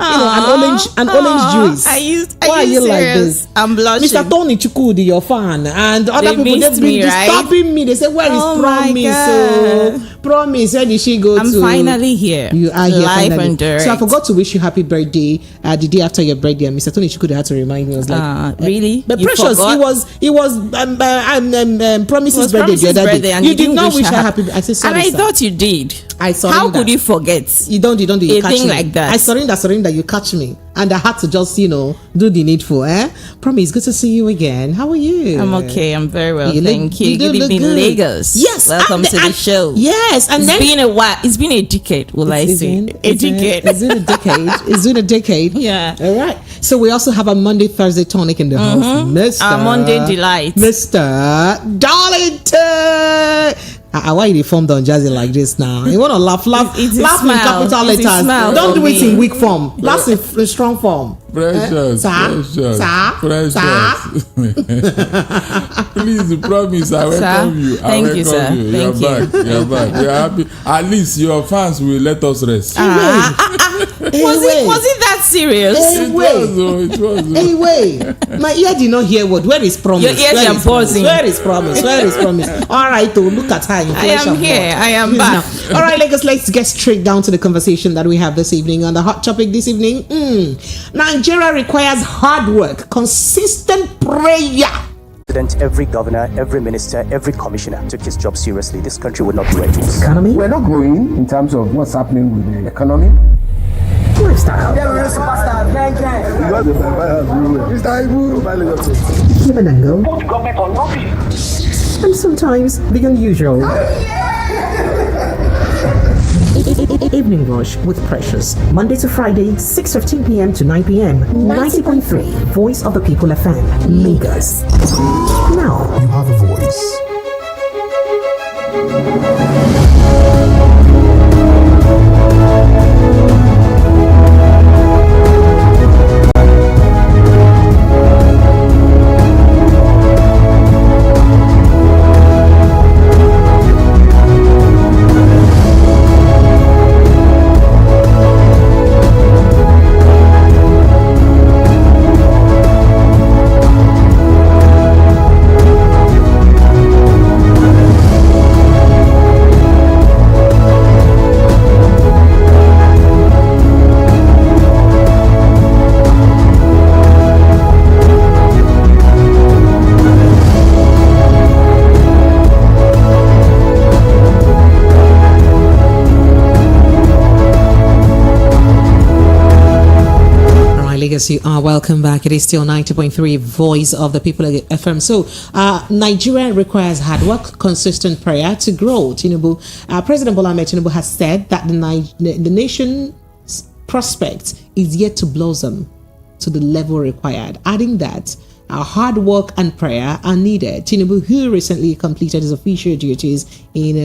an orange juice. Why are you like this? I'm blushing. Mr. Tony Chukudi, your fan, and other people, they've been disturbing me. They say, where is Promise? So, Promise, where did she go to? I'm finally here. You are here live finally. and direct. So I forgot to wish you happy birthday the day after your birthday, and Mr. Tony Chukudi had to remind me. I was like, really? But Precious, it was Promise's birthday the other day. And you did not wish her happy birthday. I said, sorry, and I thought you did. I surrender. How could you forget? You don't. You a catch thing me. like that. I surrender. You catch me, and I had to just do the needful. Promise, good to see you again. How are you? I'm okay. I'm very well. Thank you. Good evening, Lagos. Yes. Welcome to the show. Yes, and it's been a while. It's been a decade. Will I say a decade? It's been a decade. It's been a decade. Yeah. All right. So we also have a Monday, Thursday tonic in the house, Mr. Our Monday delight, Mr. Darlington. Why you formed on Jazzy like this now? You want to laugh in capital letters. Don't do it in weak form. That's in strong form. Precious. Please, Promise, I welcome you. Thank you, sir. You're back. We are happy. At least your fans will let us rest. Was it that serious? It was. Anyway, my ear did not hear what. Where is Promise? Your ears are buzzing. Where is Promise? All right, look at her. I am here. I am back. All right, let's get straight down to the conversation that we have this evening. On the hot topic this evening, Nigeria requires hard work, consistent prayer. Every governor, every minister, every commissioner took his job seriously. This country would not be where it is. Economy? We're not growing in terms of what's happening with the economy. Lifestyle. Even angle. And sometimes the unusual. Evening Rush with Precious. Monday to Friday, 6:15 p.m. to 9 p.m. 90.3 Voice of the People FM, Lagos. Now you have a voice. You are welcome back. It is still 90.3 Voice of the People FM. So, Nigeria requires hard work, consistent prayer to grow. President Bola Ahmed Tinubu has said that the nation's prospect is yet to blossom to the level required, adding that hard work and prayer are needed. Tinubu, who recently completed his official duties in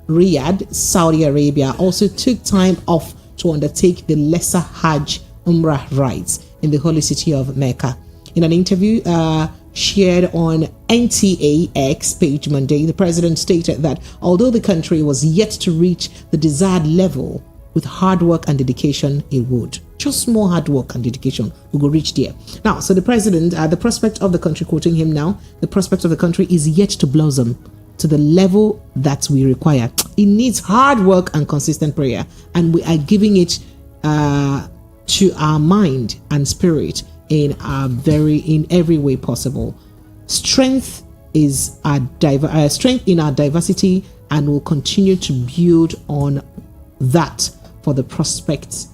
Riyadh, Saudi Arabia, also took time off to undertake the lesser Hajj Umrah rites in the holy city of Mecca. In an interview shared on NTAX page Monday, the president stated that although the country was yet to reach the desired level, with hard work and dedication, it would. Just more hard work and dedication, we will reach there. Now, so the president, the prospect of the country, quoting him now, the prospect of the country is yet to blossom to the level that we require. It needs hard work and consistent prayer, and we are giving it to our mind and spirit in every way possible. Strength is our strength in our diversity, and we'll continue to build on that for the prospect's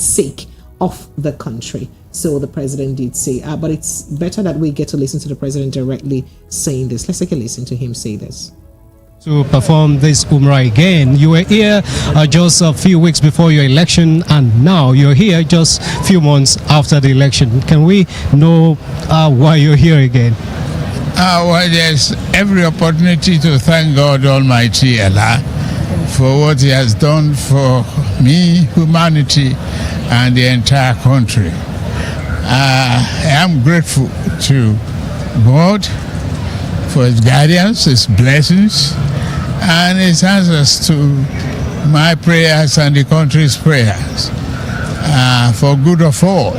sake of the country. So the president did say, but it's better that we get to listen to the president directly saying this. Let's take a listen to him say this. To perform this Umrah again. You were here just a few weeks before your election, and now you're here just a few months after the election. Can we know why you're here again? Well, there's every opportunity to thank God Almighty Allah for what He has done for me, humanity, and the entire country. I am grateful to God for His guidance, His blessings, and His answers to my prayers and the country's prayers for good of all.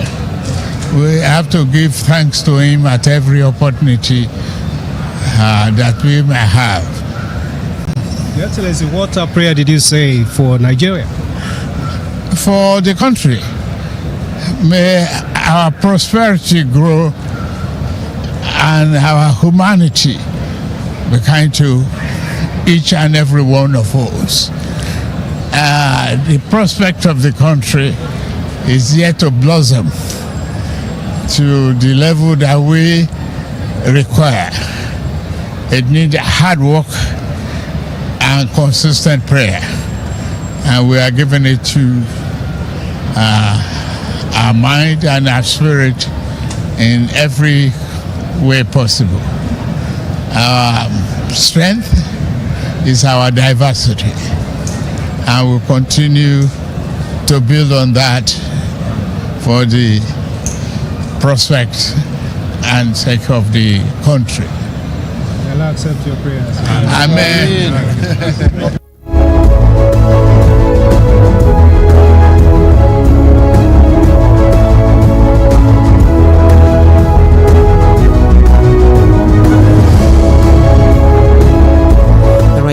We have to give thanks to him at every opportunity that we may have. Your Excellency, what prayer did you say for Nigeria? For the country, may our prosperity grow and our humanity be kind to each and every one of us. The prospect of the country is yet to blossom to the level that we require. It needs hard work and consistent prayer, and we are giving it to our mind and our spirit in every way possible. Our strength is our diversity, and we'll continue to build on that for the prospect and sake of the country. May Allah accept your prayers. Amen.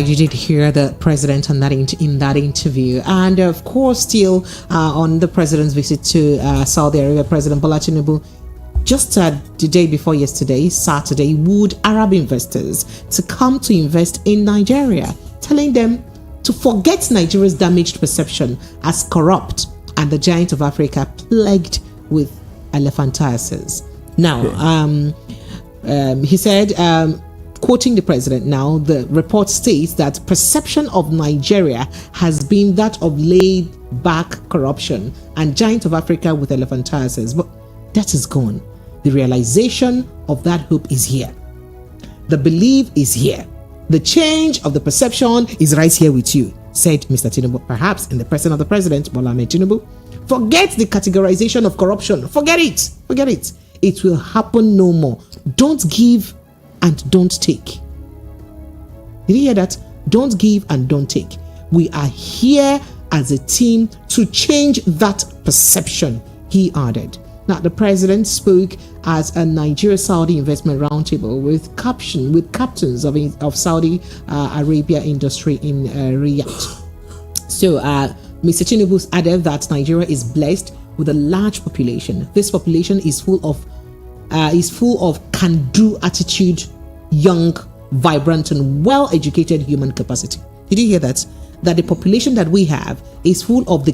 You did hear the president on that in that interview, and of course, still on the president's visit to Saudi Arabia, President Bola Tinubu, just the day before yesterday, Saturday, wooed Arab investors to come to invest in Nigeria, telling them to forget Nigeria's damaged perception as corrupt and the giant of Africa plagued with elephantiasis. Now, he said. Quoting the president now, the report states that perception of Nigeria has been that of laid-back corruption and giant of Africa with elephantiasis, but that is gone. The realization of that hope is here. The belief is here. The change of the perception is right here with you, said Mr. Tinubu, perhaps in the person of the president, Bola Ahmed Tinubu. Forget the categorization of corruption. Forget it. Forget it. It will happen no more. Don't give and don't take. Did you hear that? Don't give and don't take. We are here as a team to change that perception, he added. Now, the president spoke at a Nigeria-Saudi investment roundtable with captains of Saudi Arabia industry in Riyadh. So, Mr. Tinubu added that Nigeria is blessed with a large population. This population is full of can-do attitude, young, vibrant, and well-educated human capacity. Did you hear that? That the population that we have is full of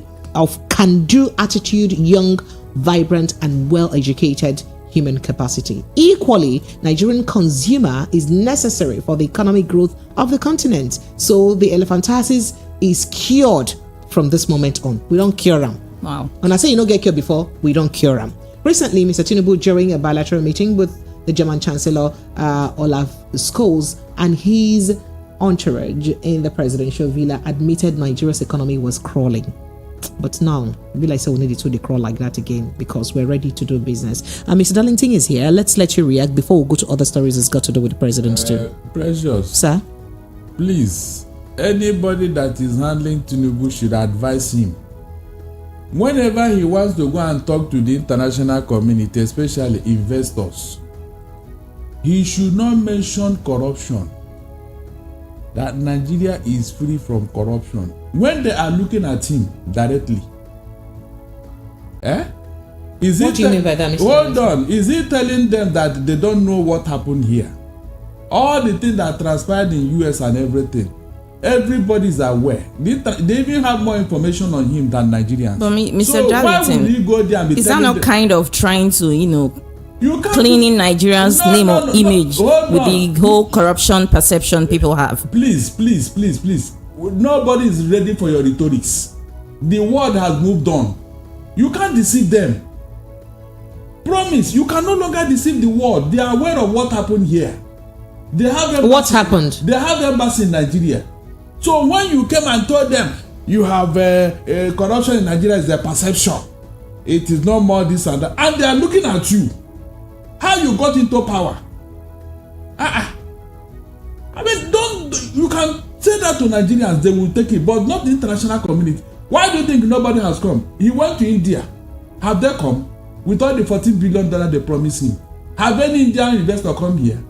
can-do attitude, young, vibrant, and well-educated human capacity. Equally, Nigerian consumer is necessary for the economic growth of the continent. So the elephantiasis is cured from this moment on. We don't cure them. Wow. When I say you don't get cured before, we don't cure them. Recently, Mr. Tinubu, during a bilateral meeting with the German Chancellor Olaf Scholz and his entourage in the presidential villa, admitted Nigeria's economy was crawling. But now, we like say we need to crawl like that again because we're ready to do business. Mr. Darlington is here. Let's let you react before we go to other stories it's got to do with the president too. Precious. Sir? Please, anybody that is handling Tinubu should advise him. Whenever he wants to go and talk to the international community, especially investors, he should not mention corruption. That Nigeria is free from corruption. When they are looking at him directly. What do you mean by that, Mr. Hold on. Is he telling them that they don't know what happened here? All the things that transpired in US and everything. Everybody is aware. They even have more information on him than Nigerians. But Mr. So why would he go there and be is that not them? kind of trying to, cleaning Nigeria's name or image with the whole corruption perception people have? Please. Nobody is ready for your rhetorics. The world has moved on. You can't deceive them. Promise, you can no longer deceive the world. They are aware of what happened here. They have what happened? They have embassy in Nigeria. So when you came and told them you have corruption in Nigeria is a perception, it is no more this and that, and they are looking at you, how you got into power. I mean, Say that to Nigerians, they will take it, but not the international community. Why do you think nobody has come? He went to India. Have they come? With all the $14 billion they promised him. Have any Indian investor come here?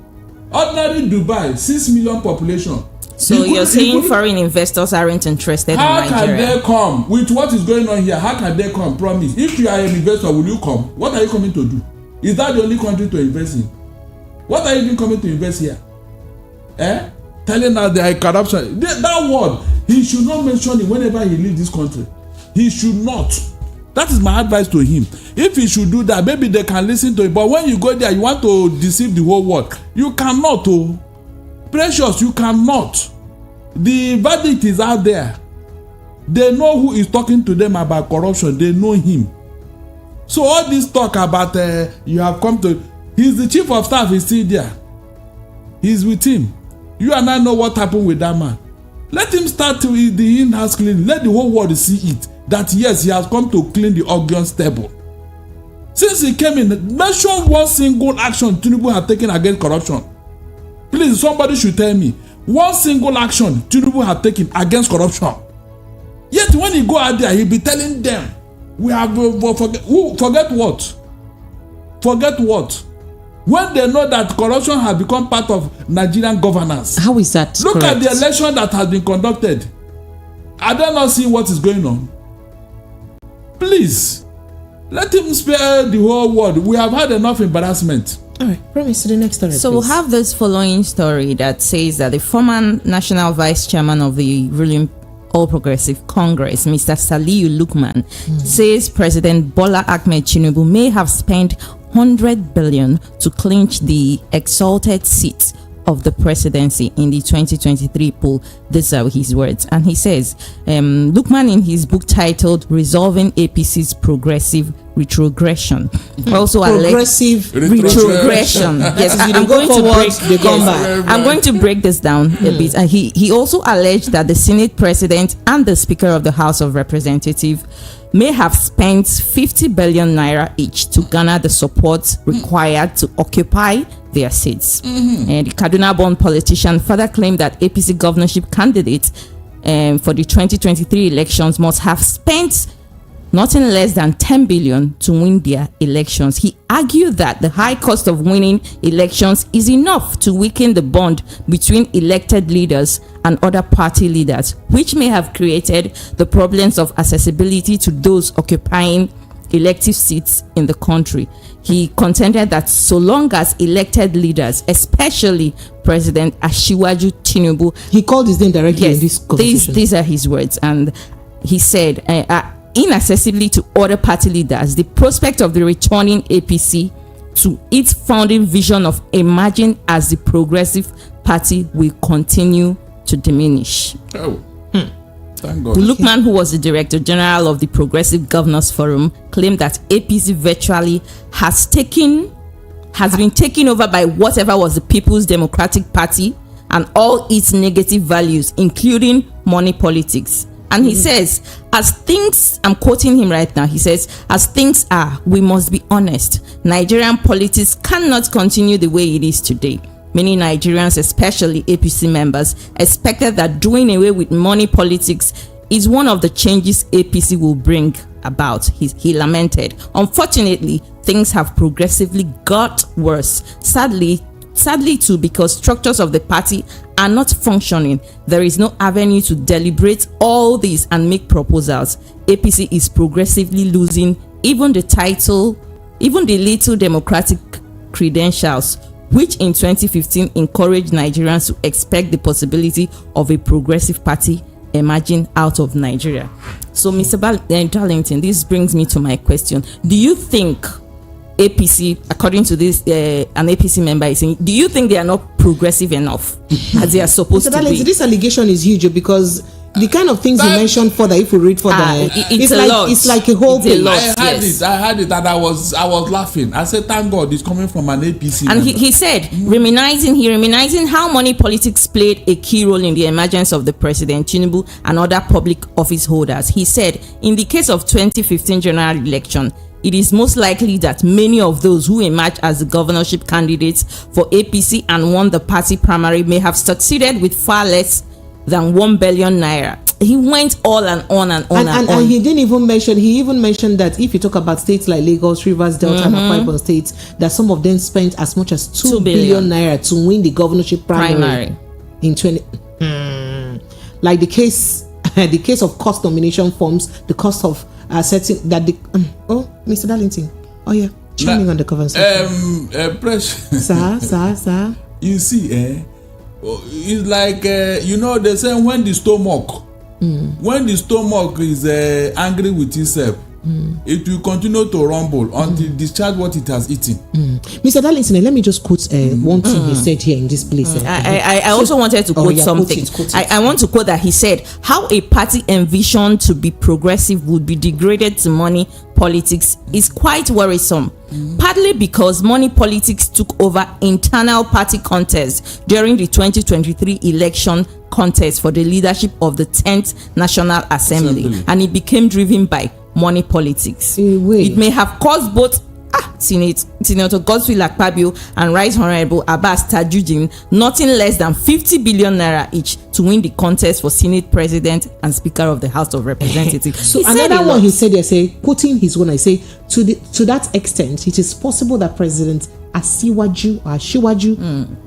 Ordinary Dubai, 6 million population. So you're saying foreign investors aren't interested in Nigeria? How can they come? With what is going on here, how can they come? Promise. If you are an investor, will you come? What are you coming to do? Is that the only country to invest in? What are you even coming to invest here? Telling us there is corruption. That word, he should not mention it whenever he leaves this country. He should not. That is my advice to him. If he should do that, maybe they can listen to it. But when you go there, you want to deceive the whole world. You cannot. Oh. Precious, you cannot. The verdict is out there. They know who is talking to them about corruption. They know him. So all this talk about you have come to... He's the chief of staff. He's still there. He's with him. You and I know what happened with that man. Let him start with the in-house cleaning. Let the whole world see it. That yes, he has come to clean the audience table. Since he came in, mention one single action Tinubu has taken against corruption. Please, somebody should tell me one single action Tinubu has taken against corruption. Yet when he go out there, he'll be telling them, we have forget what? Forget what? When they know that corruption has become part of Nigerian governance. How is that? Look correct? At the election that has been conducted. I do not see what is going on. Please, let him spare the whole world. We have had enough embarrassment. All right, promise to the next story. So please. we'll have this following story that says that the former national vice chairman of the ruling All Progressive Congress, Mr. Saliu Lukman, says President Bola Ahmed Tinubu may have spent 100 billion to clinch the exalted seat of the presidency in the 2023 poll. These are his words. And he says, Lukman in his book titled Resolving APC's Progressive Retrogression also progressive retrogression. Yes, I'm going to break this down a bit. And he also alleged that the Senate President and the Speaker of the House of Representatives may have spent 50 billion naira each to garner the support required to occupy their seats. And the Kaduna-born politician further claimed that APC governorship candidates for the 2023 elections must have spent nothing less than 10 billion to win their elections. He argued that the high cost of winning elections is enough to weaken the bond between elected leaders and other party leaders, which may have created the problems of accessibility to those occupying elective seats in the country. He contended that so long as elected leaders, especially President Asiwaju Tinubu, he called his name directly in this conversation. These are his words, and he said, inaccessibly to other party leaders, the prospect of the returning APC to its founding vision of emerging as the progressive party will continue to diminish. Thank God. Lukman, who was the Director General of the Progressive Governors Forum, claimed that APC virtually has been taken over by whatever was the People's Democratic Party and all its negative values, including money politics. And he says, I'm quoting him right now, he says, as things are, we must be honest. Nigerian politics cannot continue the way it is today. Many Nigerians, especially APC members, expected that doing away with money politics is one of the changes APC will bring about. He lamented. Unfortunately, things have progressively got worse. Sadly too, because structures of the party are not functioning. There is no avenue to deliberate all these and make proposals. APC is progressively losing even the little democratic credentials, which in 2015 encouraged Nigerians to expect the possibility of a progressive party emerging out of Nigeria. So, Mr. Darlington, this brings me to my question. Do you think APC, according to this, an APC member is saying, do you think they are not progressive enough as they are supposed to be? This allegation is huge because the kind of things you mentioned further, if we read further, it's like a whole page. I heard it and I was laughing. I said, thank God it's coming from an APC. And he said, reminiscing how money politics played a key role in the emergence of the President Tinubu and other public office holders. He said, in the case of 2015 general election, it is most likely that many of those who emerged as the governorship candidates for APC and won the party primary may have succeeded with far less than 1 billion naira. He went on and on and on and he didn't even mention. He even mentioned that if you talk about states like Lagos, Rivers, Delta, and Akwa Ibom states, that some of them spent as much as 2 billion naira to win the governorship primary in 20. Like the case of cost nomination forms, the cost of setting that the Mr. Darlington. Oh yeah, chiming on the conversation. Precious. Sir. You see, it's like they say when the stomach is angry with itself, it will continue to rumble until it discharge what it has eaten. Mr. Darlington, let me just quote one thing he said here in this place. I also wanted to quote something. Quote it. I want to quote that he said, how a party envisioned to be progressive would be degraded to money politics is quite worrisome, partly because money politics took over internal party contests during the 2023 election contest for the leadership of the 10th National Assembly, and it became driven by money politics. It may have caused both Senator Godswill Akpabio and Right Honorable Abbas Tajuddin nothing less than 50 billion naira each to win the contest for Senate President and Speaker of the House of Representatives. So another one he said, quoting his own, I say, to that extent, it is possible that President Asiwaju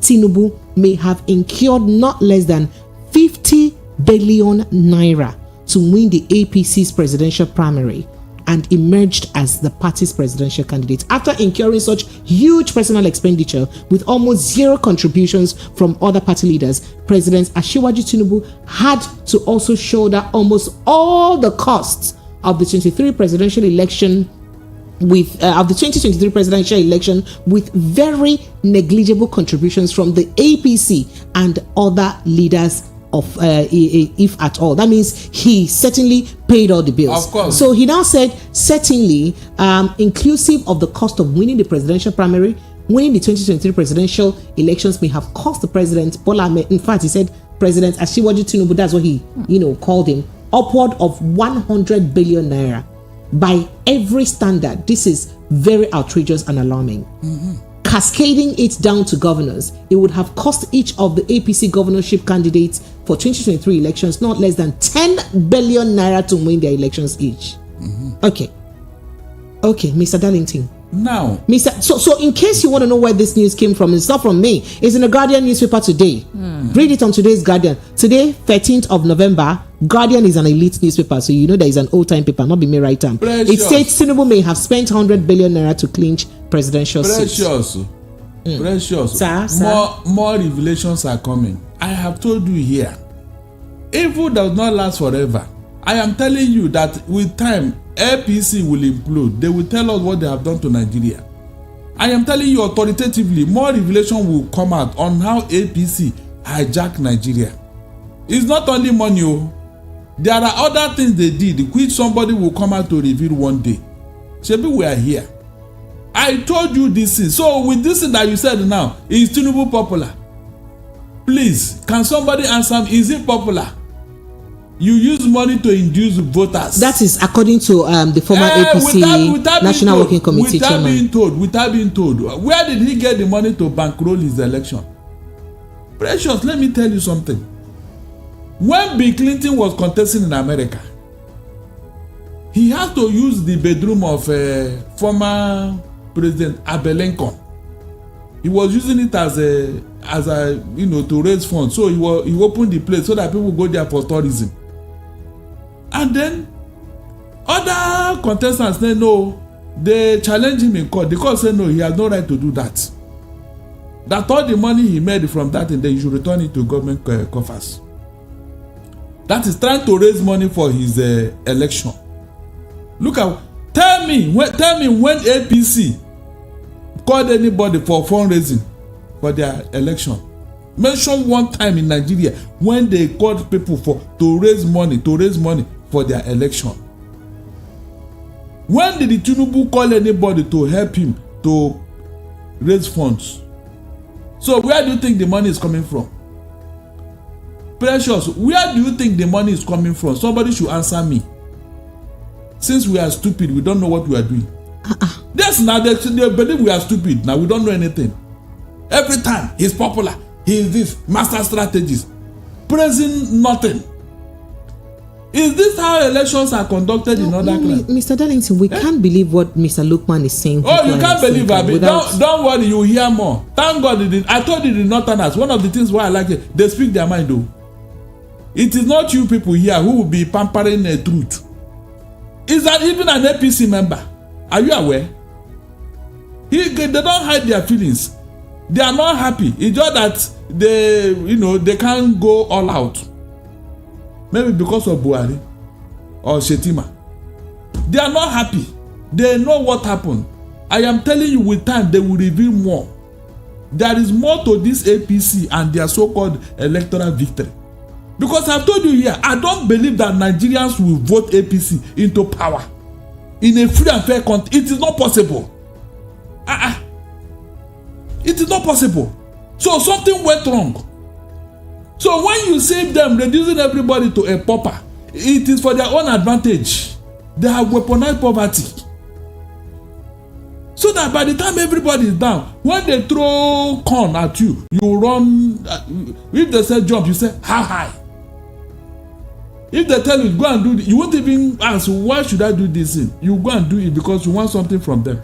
Tinubu may have incurred not less than 50 billion naira to win the APC's presidential primary and emerged as the party's presidential candidate after incurring such huge personal expenditure with almost zero contributions from other party leaders. President Asiwaju Tinubu had to also shoulder almost all the costs of the 2023 presidential election with very negligible contributions from the APC and other leaders of if at all. That means he certainly paid all the bills. Of course. So he now said certainly inclusive of the cost of winning the presidential primary, winning the 2023 presidential elections may have cost the president Bola Ahmed. In fact, he said President Asiwaju Tinubu, that's what he called him, upward of 100 billion naira. By every standard, this is very outrageous and alarming. Cascading it down to governors, it would have cost each of the APC governorship candidates for 2023 elections not less than 10 billion naira to win their elections each. Okay, Mr. Darlington. Now, so in case you want to know where this news came from, it's not from me. It's in the Guardian newspaper today. Read it on today's Guardian. Today, 13th of November, Guardian is an elite newspaper, so you know there is an old-time paper, not be me right time. It states Tinubu may have spent 100 billion naira to clinch presidential seats. Precious. Sir. More revelations are coming. I have told you here, evil does not last forever. I am telling you that with time, APC will implode. They will tell us what they have done to Nigeria. I am telling you authoritatively, more revelation will come out on how APC hijacked Nigeria. It's not only money. There are other things they did, which somebody will come out to reveal one day. Shebi, we are here. I told you this thing. So with this thing that you said now, is Tinubu popular? Please, can somebody answer me? Is it popular? You use money to induce voters. That is according to the former APC without National Working Committee chairman. Without being told, where did he get the money to bankroll his election? Precious, let me tell you something. When Bill Clinton was contesting in America, he had to use the bedroom of former President Abe Lincoln. He was using it as a to raise funds. So he opened the place so that people go there for tourism. And then other contestants say no, they challenge him in court. The court said no, he has no right to do that. That all the money he made from that and then he should return it to government coffers. That is trying to raise money for his election. Look at, tell me when APC called anybody for fundraising for their election. Mention one time in Nigeria when they called people to raise money for their election. When did the Tinubu call anybody to help him to raise funds? So where do you think the money is coming from? Precious, where do you think the money is coming from? Somebody should answer me. Since we are stupid, we don't know what we are doing. That's now they believe we are stupid. Now we don't know anything. Every time he's popular, he is this master strategist. praising nothing. Is this how elections are conducted in other countries? Mr. Darlington, we can't believe what Mr. Lukman is saying. Oh, you can't believe it. Don't worry, you hear more. Thank God I told you the Northerners. One of the things why I like it, they speak their mind though. It is not you people here who will be pampering the truth. Is that even an APC member? Are you aware? They don't hide their feelings. They are not happy. It's just that they can't go all out. Maybe because of Buhari or Shetima. They are not happy. They know what happened. I am telling you, with time, they will reveal more. There is more to this APC and their so-called electoral victory. Because I've told you here, I don't believe that Nigerians will vote APC into power in a free and fair country. It is not possible. It is not possible. So something went wrong. So when you save them, reducing everybody to a pauper, it is for their own advantage. They have weaponized poverty. So that by the time everybody is down, when they throw corn at you, you run. If they say jump, you say, how high? If they tell you, go and do it, you won't even ask, why should I do this thing? You go and do it because you want something from them.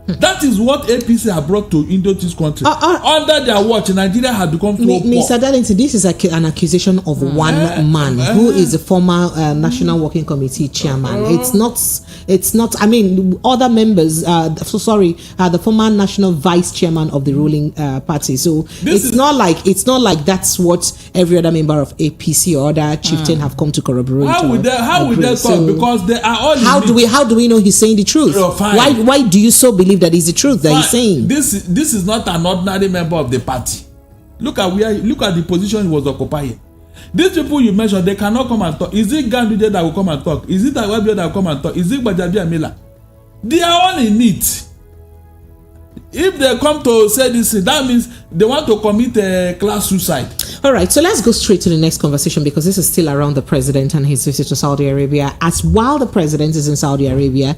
That is what APC have brought into this country. Under their watch, Nigeria has become so poor. Mr. Darlington, this is an accusation of one man who is a former National Working Committee chairman. It's not. I mean, other members. The former national vice chairman of the ruling party. So it's not like that's what every other member of APC or other chieftain have come to corroborate. How would they talk? Because they are all. How do we know he's saying the truth? Why do you so believe that is the truth that he's saying? This is not an ordinary member of the party. Look at the position he was occupying. These people you mentioned, they cannot come and talk. Is it Ganduje that will come and talk? Is it Awabio that will come and talk? Is it Bajabi Amila? They are all in it. If they come to say this, that means they want to commit a class suicide. All right, so let's go straight to the next conversation because this is still around the president and his visit to Saudi Arabia. As while the president is in Saudi Arabia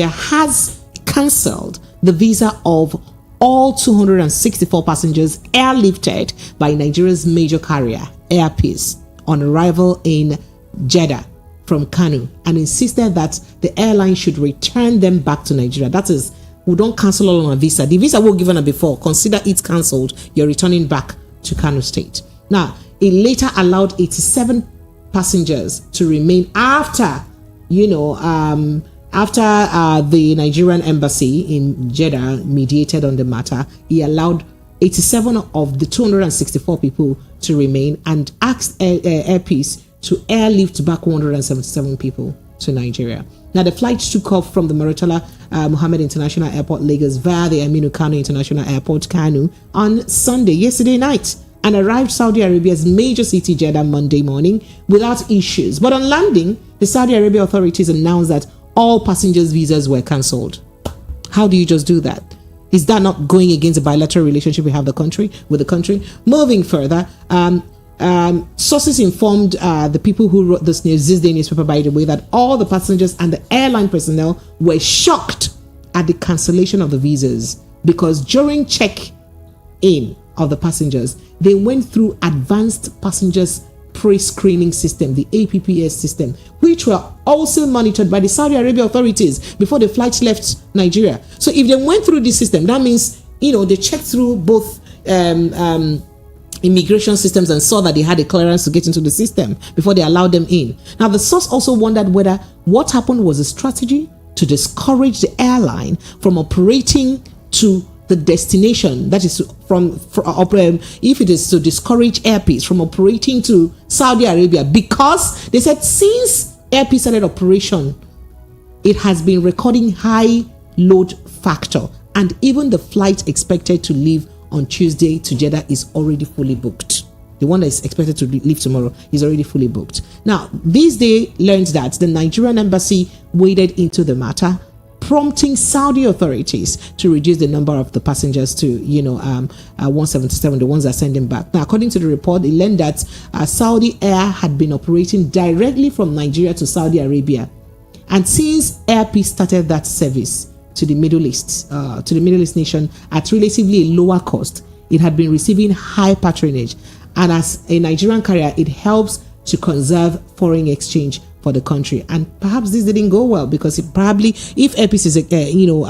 has cancelled the visa of all 264 passengers airlifted by Nigeria's major carrier, Air Peace, on arrival in Jeddah from Kanu, and insisted that the airline should return them back to Nigeria. That is, we don't cancel all on a visa. The visa was given before. Consider it cancelled. You're returning back to Kanu State. Now, it later allowed 87 passengers to remain after the Nigerian embassy in Jeddah mediated on the matter. He allowed 87 of the 264 people to remain and asked Air Peace to airlift back 177 people to Nigeria. Now, the flight took off from the Murtala Mohammed International Airport, Lagos, via the Aminu Kano International Airport, Kanu, on yesterday night, and arrived Saudi Arabia's major city, Jeddah, Monday morning without issues. But on landing, the Saudi Arabia authorities announced that all passengers' visas were cancelled. How do you just do that? Is that not going against the bilateral relationship we have with the country? Moving further, sources informed the people who wrote this day newspaper, by the way, that all the passengers and the airline personnel were shocked at the cancellation of the visas because during check-in of the passengers, they went through advanced passengers pre-screening system, the APPS system, which were also monitored by the Saudi Arabia authorities before the flights left Nigeria. So if they went through this system, that means, they checked through both immigration systems and saw that they had a clearance to get into the system before they allowed them in. Now, the source also wondered whether what happened was a strategy to discourage the airline from operating to the destination, that is if it is to discourage Air Peace from operating to Saudi Arabia, because they said since Air Peace started operation, it has been recording high load factor, and even the flight expected to leave on Tuesday to Jeddah is already fully booked. The one that is expected to leave tomorrow is already fully booked. Now, this day learned that the Nigerian embassy waded into the matter, prompting Saudi authorities to reduce the number of the passengers to 177, the ones that send them back. Now, according to the report, it learned that Saudi Air had been operating directly from Nigeria to Saudi Arabia, and since Air Peace started that service to the Middle East nation at relatively lower cost, it had been receiving high patronage, And as a Nigerian carrier, it helps to conserve foreign exchange for the country. And perhaps this didn't go well because it probably, if Airpeace is,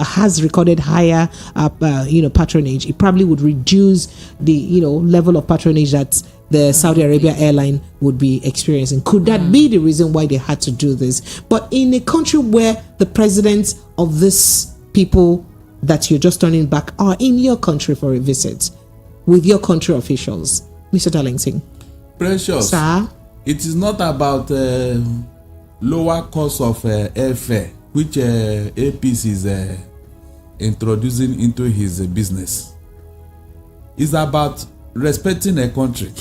has recorded higher, patronage, it probably would reduce the, level of patronage that the Saudi Arabia airline would be experiencing. Could that be the reason why they had to do this? But in a country where the presidents of this people that you're just turning back are in your country for a visit with your country officials, Mr. Darlington. Precious. Sir? It is not about lower cost of airfare, which Airpeace is introducing into his business. It's about respecting a country.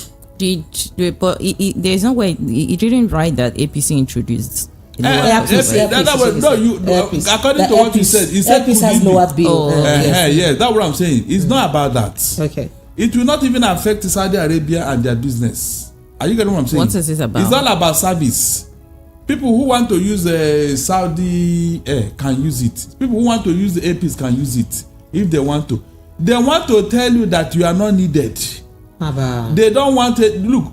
But there's no way he didn't write that APC introduced. According to what you said, he said Airpeace has lower bill. Yes, that's what I'm saying. It's not about that. Okay. It will not even affect Saudi Arabia and their business. Are you getting what I'm saying? What is this about? It's all about service. People who want to use Saudi air can use it. People who want to use the Airpeace can use it if they want to. They want to tell you that you are not needed. They don't want it. Look,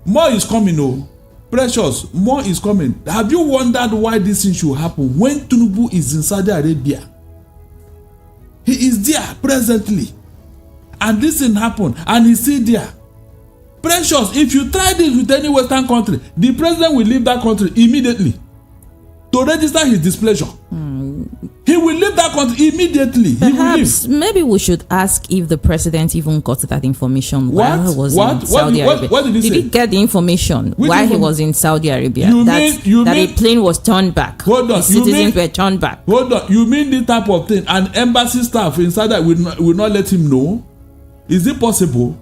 more is coming. Precious, more is coming. Have you wondered why this thing should happen when Tinubu is in Saudi Arabia? He is there presently, and this thing happened, and he's still there. Precious, if you try this with any Western country, the president will leave that country immediately to register his displeasure. He will leave that country immediately. Perhaps maybe we should ask if the president even got that information while he was in Saudi Arabia. What did he say? Did he get the information while he was in Saudi Arabia? That a plane was turned back. Hold on. Citizens were turned back. Hold on. You mean this type of thing? An embassy staff in Saudi will not let him know? Is it possible?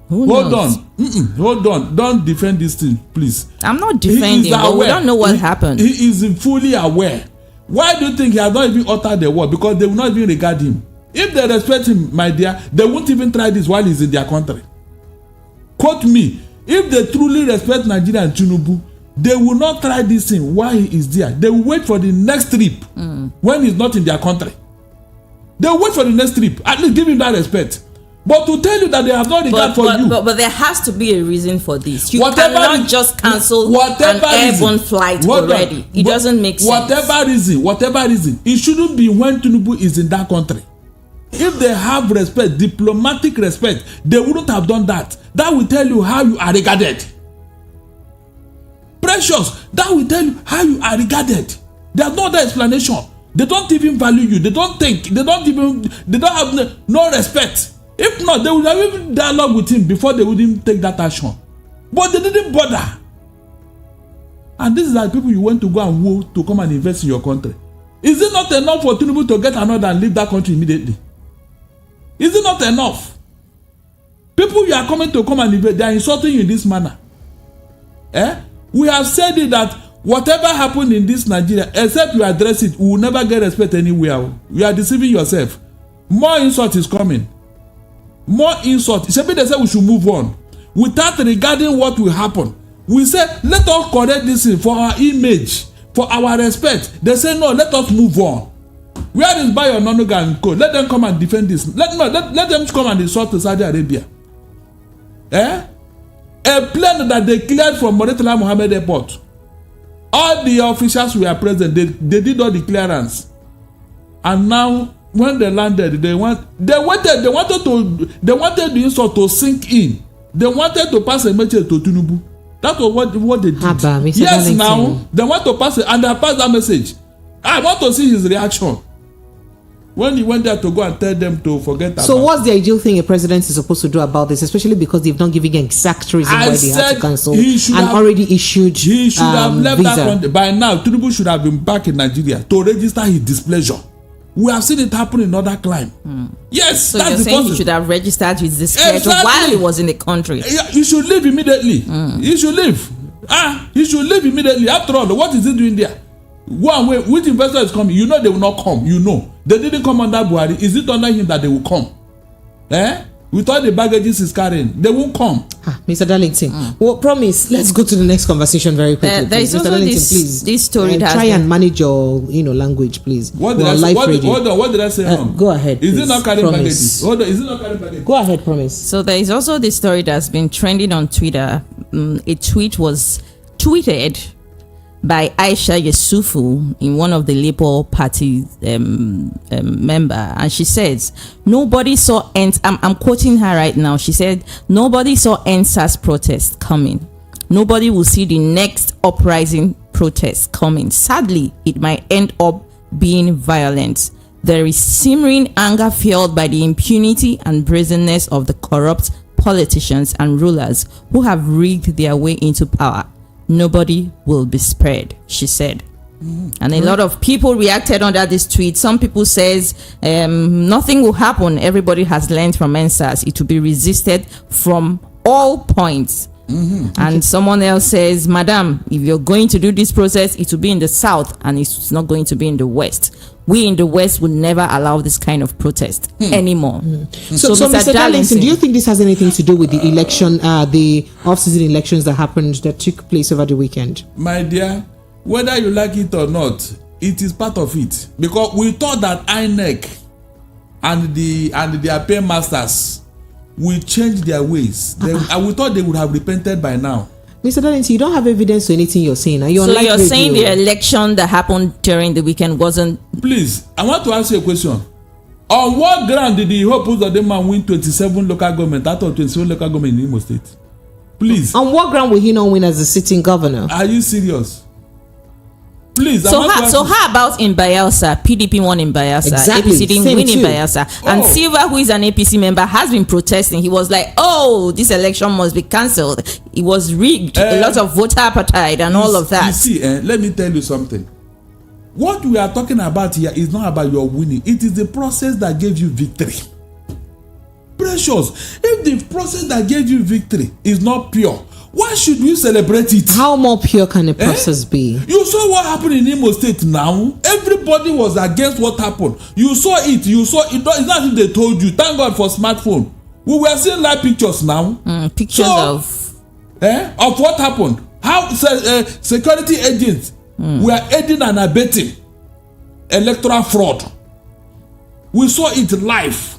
Hold on. Don't defend this thing, please. I'm not defending, but we don't know what happened. He is fully aware. Why do you think he has not even uttered the word? Because they will not even regard him. If they respect him, my dear, they won't even try this while he's in their country. Quote me. If they truly respect Nigeria and Tinubu, they will not try this thing while he is there. They will wait for the next trip when he's not in their country. They will wait for the next trip. At least give him that respect. But to tell you that they have not regard for you. But there has to be a reason for this. You cannot just cancel an airborne flight already. It doesn't make sense. Whatever reason, it shouldn't be when Tinubu is in that country. If they have respect, diplomatic respect, they wouldn't have done that. That will tell you how you are regarded. Precious, that will tell you how you are regarded. There's no other explanation. They don't even value you. They don't think. They don't have no respect. If not, they would have even dialogue with him before they wouldn't take that action. But they didn't bother. And this is like people you want to go and woo to come and invest in your country. Is it not enough for Tinubu to get another and leave that country immediately? Is it not enough? People you are coming to come and invest, they are insulting you in this manner. We have said it that whatever happened in this Nigeria, except you address it, we will never get respect anywhere. You are deceiving yourself. More insult is coming. More insult. Maybe they say we should move on without regarding what will happen. We say let us correct this thing for our image, for our respect. They say no, let us move on. Where is Bayo Nonoga and Co? Let them come and defend this. Let them come and insult Saudi Arabia. A plane that they cleared from Murtala Mohammed Airport. All the officials were present. They did all the clearance, and now when they landed, they wanted the insult to sink in. They wanted to pass a message to Tinubu. That was what they did. Yes, now they want to pass it, and they passed that message. I want to see his reaction when he went there to go and tell them to forget. So, what's the ideal thing a president is supposed to do about this, especially because they've not given exact reason why they had to cancel and already issued? He should have left visa. that country by now. Tinubu should have been back in Nigeria to register his displeasure. We have seen it happen in other climes. Yes, so that's you're saying he should have registered his displeasure while he was in the country. He should leave immediately. He should leave. He should leave immediately. After all, what is he doing there? Go and wait. Which investor is coming? You know they will not come. You know they didn't come under Buhari. Is it under him that they will come? With all the baggages he's carrying, they won't come. Mr. Darlington, well, promise, let's go to the next conversation very quickly. There is Mr. also Darlington, this story that try and manage your language, please. What did I say? What did I say wrong? Go ahead. Is please. it not carrying Promise. packages? Hold on, is it not carrying packages? Go ahead, promise. So there is also this story that's been trending on Twitter. A tweet was tweeted by Aisha Yesufu in one of the Labour Party member, and she says nobody saw I'm quoting her right now. She said nobody saw NSAS protest coming. Nobody will see the next uprising protest coming. Sadly, it might end up being violent. There is simmering anger fueled by the impunity and brazenness of the corrupt politicians and rulers who have rigged their way into power. Nobody will be spared, she said. And a lot of people reacted under this tweet. Some people says nothing will happen. Everybody has learned from NSAS. It will be resisted from all points. And someone else says, Madam, if you're going to do this process, it will be in the south and it's not going to be in the west. We in the west would never allow this kind of protest anymore. So Mr. Darlington, do you think this has anything to do with the election, the off-season elections that happened, that took place over the weekend? My dear, whether you like it or not, it is part of it. Because we thought that INEC and their pay masters will change their ways. And we thought they would have repented by now. Mr. Darlington, you don't have evidence to anything you're saying. So you're saying the election that happened during the weekend wasn't... Please, I want to ask you a question. On what ground did the Hope Uzodinma win 27 local government out of 27 local government in Imo State? Please. On what ground will he not win as the sitting governor? Are you serious? Please. So how about in Bayelsa? PDP won in Bayelsa. Exactly. APC didn't win in Bayelsa. And Silva, who is an APC member, has been protesting. He was like, "Oh, this election must be cancelled. It was rigged. A lot of voter appetite and all of that." You see, let me tell you something. What we are talking about here is not about your winning. It is the process that gave you victory. Precious. If the process that gave you victory is not pure, why should we celebrate it? How more pure can the process be? You saw what happened in Imo State now. Everybody was against what happened. You saw it. It's not as if they told you. Thank God for smartphone. We were seeing live pictures now. Pictures of what happened. How security agents were aiding and abetting electoral fraud. We saw it live.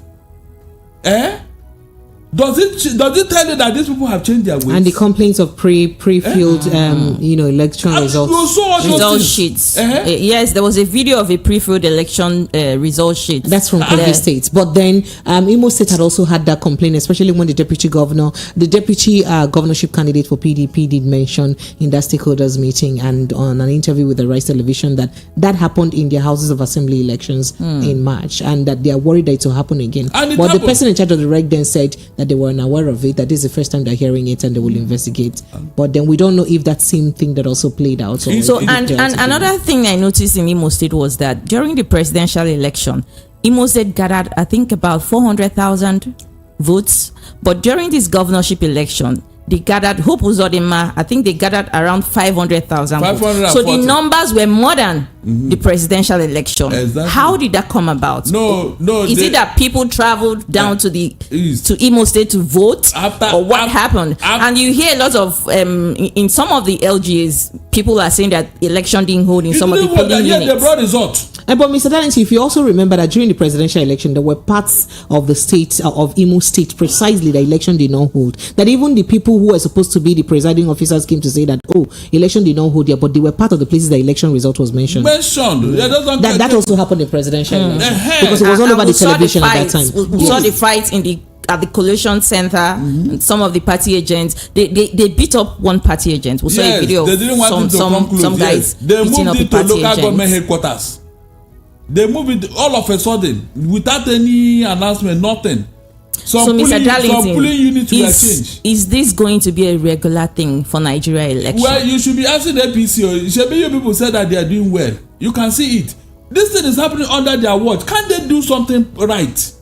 Does it tell you that these people have changed their ways? And the complaints of pre-filled election result sheets. Yes, there was a video of a pre-filled election result sheet. That's from Kogi State. But then Imo State had also had that complaint, especially when the deputy governorship candidate for PDP did mention in that stakeholders meeting and on an interview with the Rice Television that happened in their houses of assembly elections in March, and that they are worried that it will happen again. But the person in charge of the reg then said that they were unaware of it, that this is the first time they're hearing it and they will investigate. But then we don't know if that same thing that also played out. So another thing I noticed in Imo State was that during the presidential election, Imo State gathered, I think, about 400,000 votes. But during this governorship election, they gathered, Hope Uzodinma, I think they gathered around 500,000 votes. So the numbers were more than the presidential election. Exactly. How did that come about? No. Is it that people traveled down to Imo State to vote? Or what happened? And you hear a lot of, in some of the LGAs, people are saying that election didn't hold in some of the polling units. They brought results. But Mr. Darlington, if you also remember that during the presidential election, there were parts of the state, of Imo State, precisely the election did not hold. That even the people who were supposed to be the presiding officers came to say that, election did not hold here, but they were part of the places the election result was mentioned. That also happened in presidential election. Because it was all over the television at that time. We saw the fights at the collation center, and some of the party agents, they beat up one party agent. We saw a video of some guys beating up the party local government headquarters. They moved it all of a sudden without any announcement, nothing. Mr. Darlington, is this going to be a regular thing for Nigeria election? Well, you should be asking the APC. You people said that they are doing well. You can see it. This thing is happening under their watch. Can't they do something right?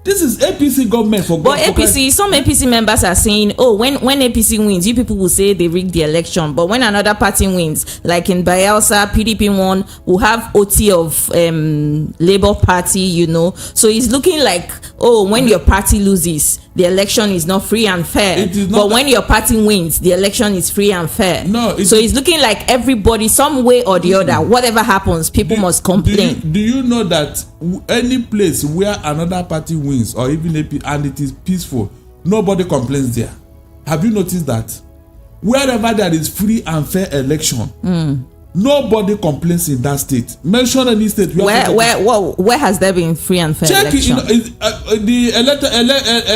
This is APC government for But APC, some APC members are saying, oh, when APC wins, you people will say they rigged the election. But when another party wins, like in Bayelsa, PDP won, we'll have OT of Labour Party, you know. So it's looking like, oh, when your party loses, the election is not free and fair. But when your party wins, the election is free and fair. So it's looking like everybody, some way or the other, whatever happens, people must complain. Do you know that any place where another party wins, or even AP, and it is peaceful, nobody complains there? Have you noticed that? Wherever there is free and fair election, nobody complains in that state. Mention any state where has there been free and fair election? Check the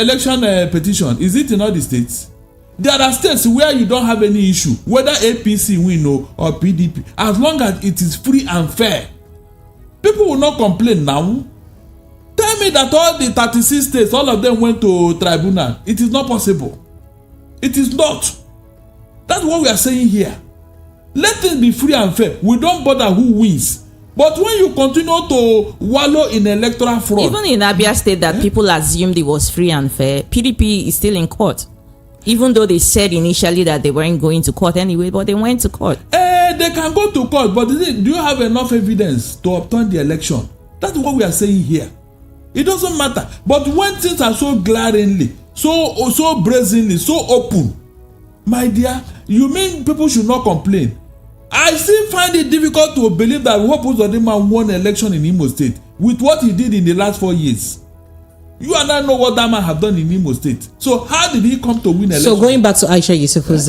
election petition. Is it in all the states? There are states where you don't have any issue, whether APC win or PDP, as long as it is free and fair. People will not complain now. Tell me that all the 36 states, all of them went to tribunal. It is not possible. It is not. That's what we are saying here. Let things be free and fair. We don't bother who wins. But when you continue to wallow in electoral fraud. Even in Abia State that people assumed it was free and fair, PDP is still in court. Even though they said initially that they weren't going to court anyway, but they went to court. They can go to court, but do you have enough evidence to obtain the election? That's what we are saying here. It doesn't matter. But when things are so glaringly, so brazenly, so open, my dear, you mean people should not complain? I still find it difficult to believe that Hope Uzodinma won election in Imo State with what he did in the last 4 years. You and I know what that man have done in Imo State. So how did he come to win election? So going back to Aisha Yesufu's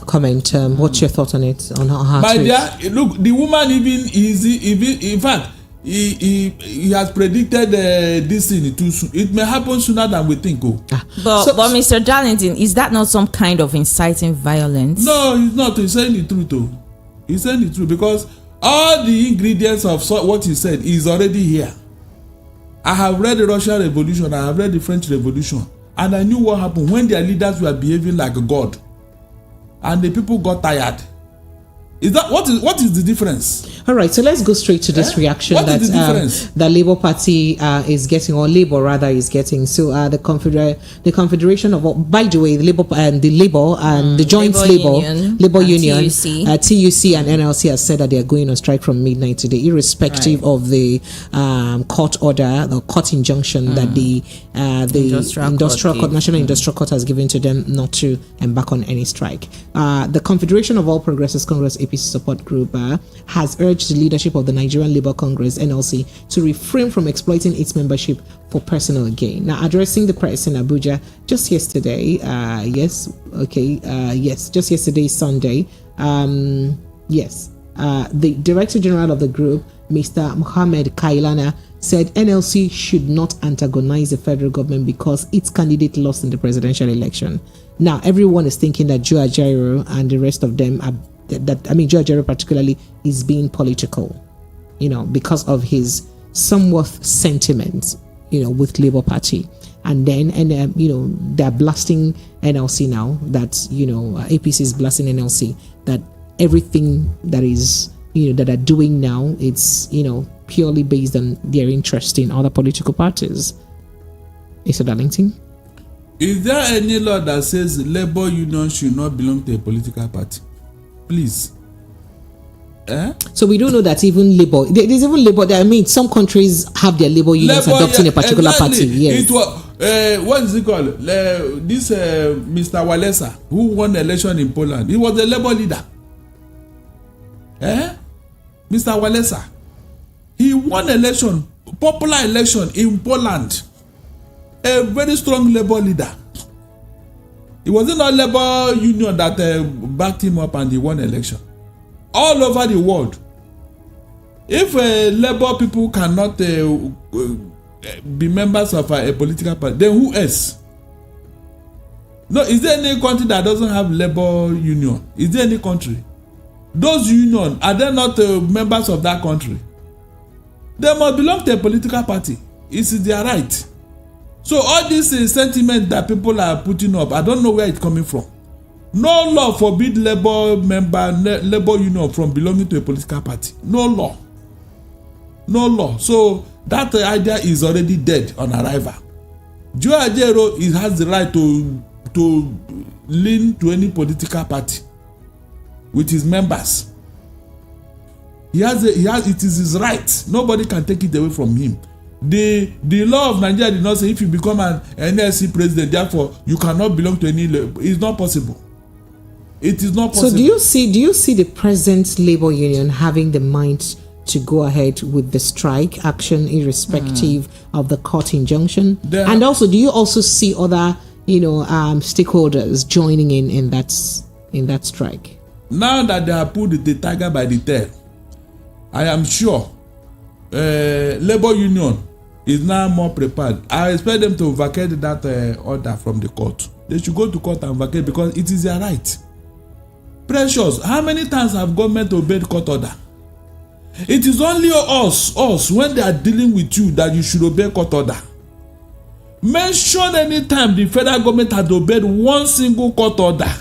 comment, what's your thought on it? On how my dear, look, the woman even in fact, he has predicted this thing too soon. It may happen sooner than we think. But Mr. Darlington, is that not some kind of inciting violence? No, he's not. He's saying the truth though. He's saying the truth because all the ingredients of what he said is already here. I have read the Russian Revolution, I have read the French Revolution, and I knew what happened when their leaders were behaving like God, and the people got tired. Is that what is the difference? All right, so let's go straight to this reaction that the Labour Party is getting, or Labour rather is getting. So the Confederation of, by the way, the Labour and the Joint Labour Union, TUC and NLC has said that they are going on strike from midnight today, irrespective of the court order, the court injunction that the National Industrial Court has given to them not to embark on any strike. The Confederation of All Progressives Congress APC support group has urged the leadership of the Nigerian Labour Congress NLC to refrain from exploiting its membership for personal gain. Now, addressing the press in Abuja just yesterday, just yesterday Sunday, the Director General of the group, Mr. Mohammed Kailana, said NLC should not antagonize the federal government because its candidate lost in the presidential election. Now, everyone is thinking that Joe Ajaero and the rest of them are Joe Ajaero particularly is being political, because of his somewhat sentiments, with Labour Party. And then, they're blasting NLC now that, APC is blasting NLC that everything that is, that are doing now, it's, purely based on their interest in other political parties. Mr. Darlington? Is there any law that says Labour Union should not belong to a political party? Please. So we don't know that even Labour. There's even Labour. Some countries have their Labour unions adopting a particular party. Yes. It was, what is it called? This Mr. Walesa, who won the election in Poland, he was a Labour leader. Mr. Walesa, he won election, popular election in Poland. A very strong Labour leader. It wasn't a Labour Union that backed him up and he won election. All over the world. If Labour people cannot be members of a political party, then who else? No, is there any country that doesn't have Labour Union? Is there any country? Those unions, are they not members of that country? They must belong to a political party. It's their right. So all this sentiment that people are putting up, I don't know where it's coming from. No law forbid Labour Union from belonging to a political party. No law. So that idea is already dead on arrival. Joe Ajero has the right to lean to any political party with his members. It is his right. Nobody can take it away from him. The law of Nigeria did not say if you become an NLC president, therefore you cannot belong to any. It's not possible. It is not possible. So do you see the present labor union having the mind to go ahead with the strike action irrespective of the court injunction? And also, do you also see other stakeholders joining in that strike? Now that they have pulled the tiger by the tail, I am sure labor union is now more prepared. I expect them to vacate that order from the court. They should go to court and vacate because it is their right. Precious, how many times have government obeyed court order? It is only us when they are dealing with you that you should obey court order. Mention any time the federal government has obeyed one single court order.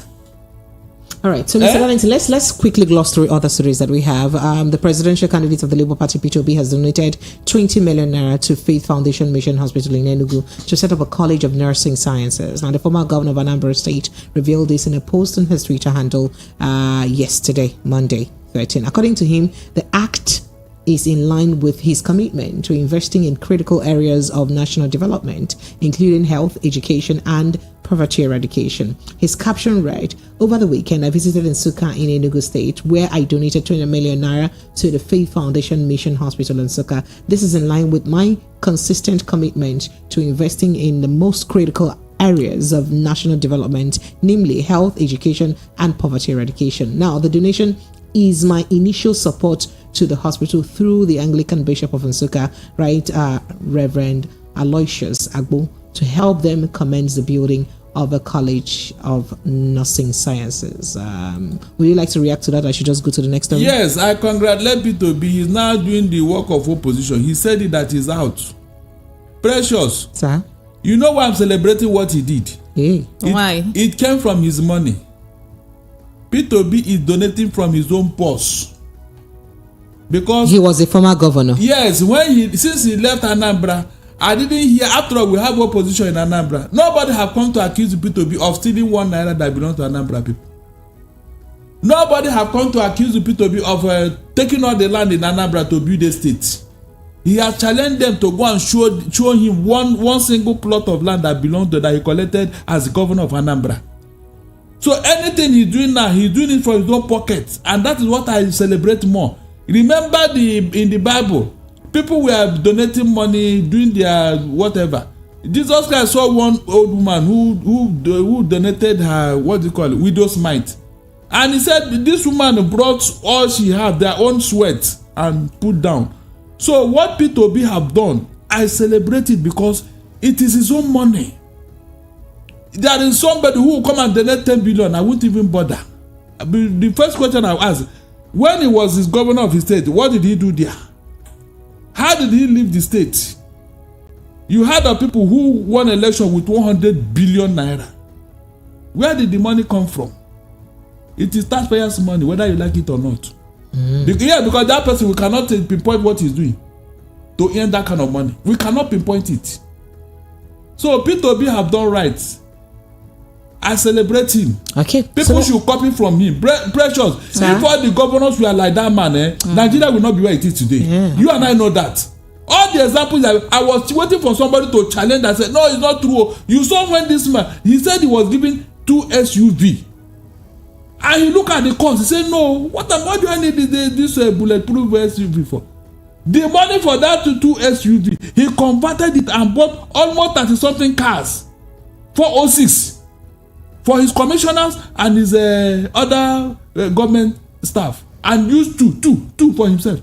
All right, so Mr. Darlington, let's quickly gloss through other stories that we have. The presidential candidate of the Labour Party, P2B, has donated 20 million naira to Faith Foundation Mission Hospital in Enugu to set up a College of Nursing Sciences. Now, the former governor of Anambra State revealed this in a post on his Twitter handle yesterday, Monday 13. According to him, the act is in line with his commitment to investing in critical areas of national development, including health, education, and poverty eradication. His caption read, "Over the weekend, I visited Nsukka in Enugu State, where I donated 20 million naira to the Faith Foundation Mission Hospital in Nsukka. This is in line with my consistent commitment to investing in the most critical areas of national development, namely health, education, and poverty eradication." Now, the donation is my initial support to the hospital through the Anglican Bishop of Nsukka, right, Reverend Aloysius Agbo, to help them commence the building of a College of Nursing Sciences. Would you like to react to that? I should just go to the next story. Yes, I congratulate P2B. He's now doing the work of opposition. He said it that he's out. Precious. Sir? You know why I'm celebrating what he did? Hey. Why? It came from his money. P2B is donating from his own purse. Because he was a former governor. Yes, since he left Anambra, I didn't hear. After all, we have opposition in Anambra. Nobody have come to accuse P2B of stealing 1 naira that belongs to Anambra people. Nobody have come to accuse P2B of taking all the land in Anambra to build a state. He has challenged them to go and show him one single plot of land that belonged to that he collected as governor of Anambra. So anything he's doing now, he's doing it for his own pocket, and that is what I celebrate more. Remember in the Bible, people were donating money, doing their whatever. Jesus Christ saw one old woman who donated her widow's mite, and he said this woman brought all she had, their own sweat, and put down. So what P2B have done, I celebrate it because it is his own money. There is somebody who will come and donate 10 billion. I won't even bother. The first question I ask, when he was his governor of his state, what did he do there? How did he leave the state? You had people who won election with 100 billion naira. Where did the money come from? It is taxpayers' money, whether you like it or not. Because that person, we cannot pinpoint what he's doing to earn that kind of money. We cannot pinpoint it. So P2B have done right. I celebrate him. Okay. People should copy from him. Precious. Sir? If all the governors were like that man, Nigeria will not be where it is today. Yeah. You and I know that. All the examples that I was waiting for somebody to challenge that said, no, it's not true. You saw when this man, he said he was given 2 SUV. And he looked at the cost. He said, no, what do I need this bulletproof SUV for? The money for that 2 SUV, he converted it and bought almost 30-something cars. 406. For his commissioners and his other government staff, and used two for himself.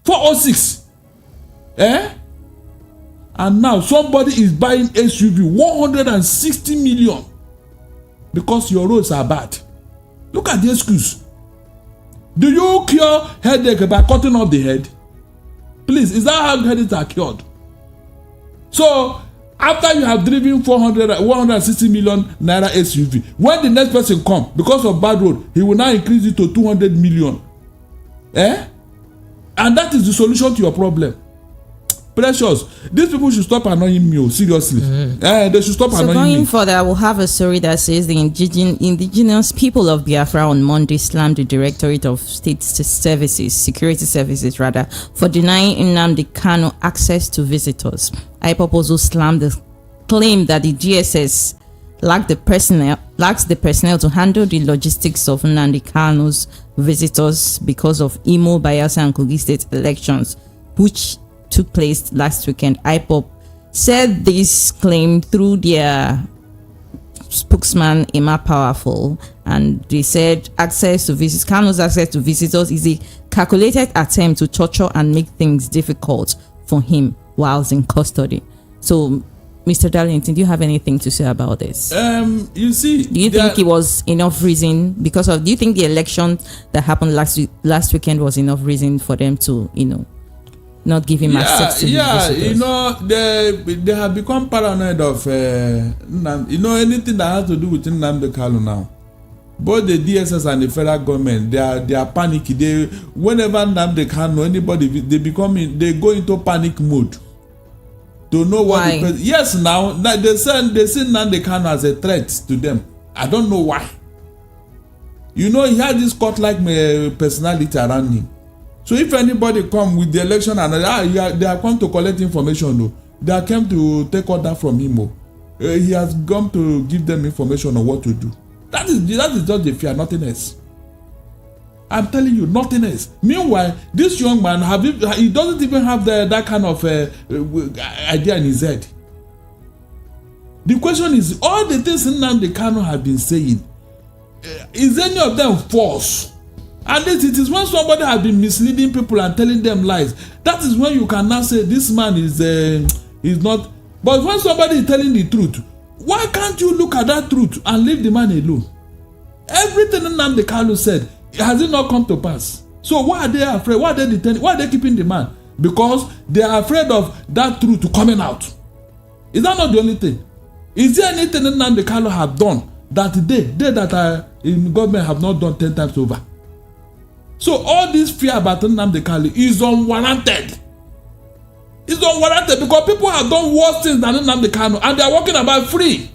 406. And now somebody is buying SUV 160 million because your roads are bad. Look at the excuse. Do you cure headache by cutting off the head? Please, is that how headaches are cured? So after you have driven 160 million naira SUV, when the next person come because of bad road, he will now increase it to 200 million. And that is the solution to your problem. Precious, these people should stop annoying me. Seriously, they should stop annoying me. So going further, I will have a story that says the indigenous people of Biafra on Monday slammed the Directorate of State Services, Security Services rather, for denying Nnamdi Kanu access to visitors. IPOB also slammed the claim that the GSS lacks the personnel to handle the logistics of Nnamdi Kanu's visitors because of Imo, Bayelsa and Kogi state elections, which took place last weekend. IPOB said this claim through their spokesman Emma Powerful, and they said Kanu's access to visitors is a calculated attempt to torture and make things difficult for him whilst in custody. So, Mr. Darlington, do you have anything to say about this? You see, do you think it was enough reason do you think the election that happened last weekend was enough reason for them to, not give him access to visitors? They have become paranoid of anything that has to do with Nnamdi Kanu now. Both the DSS and the federal government, they are panicky. Whenever Nnamdi Kanu, anybody, they go into panic mode to know what. Yes, now they see Nnamdi Kanu as a threat to them. I don't know why. He had this court-like personality around him. So if anybody come with the election and they are come to collect information, they are come to take order from him. He has come to give them information on what to do. That is just the fear, nothing else. I'm telling you, nothing else. Meanwhile, this young man he doesn't even have that kind of idea in his head. The question is, all the things Nnamdi Kanu have been saying, is any of them false? And it is when somebody has been misleading people and telling them lies, that is when you can now say this man is not. But when somebody is telling the truth, why can't you look at that truth and leave the man alone? Everything Nnamdi Kanu said, has it not come to pass? So why are they afraid? Why are they detaining? Why are they keeping the man? Because they are afraid of that truth coming out. Is that not the only thing? Is there anything Nnamdi Kanu have done that they that are in government have not done 10 times over? So all this fear about Nnamdi Kanu is unwarranted. It's unwarranted because people have done worse things than Nnamdi Kanu and they are walking about free.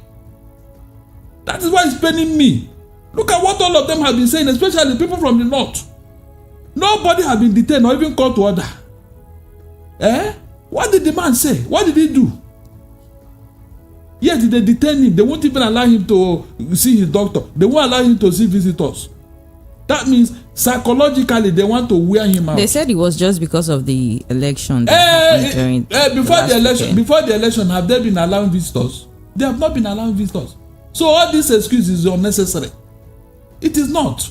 That is why it's paining me. Look at what all of them have been saying, especially people from the north. Nobody has been detained or even called to order. What did the man say? What did he do? Yes, they detain him. They won't even allow him to see his doctor. They won't allow him to see visitors. That means psychologically they want to wear him out. They said it was just because of the election. Before the election, have they been allowing visitors? They have not been allowing visitors. So all these excuses is unnecessary. It is not.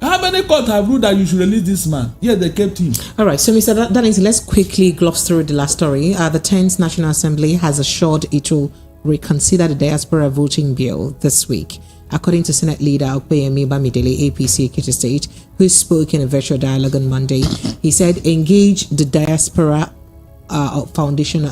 How many courts have ruled that you should release this man? Yeah, they kept him. All right, so Mr. Darlington, let's quickly gloss through the last story. The 10th National Assembly has assured it will reconsider the Diaspora voting bill this week. According to Senate Leader Okpeyemi Bamidele, APC Ekiti State, who spoke in a virtual dialogue on Monday, he said engage the Diaspora Foundation.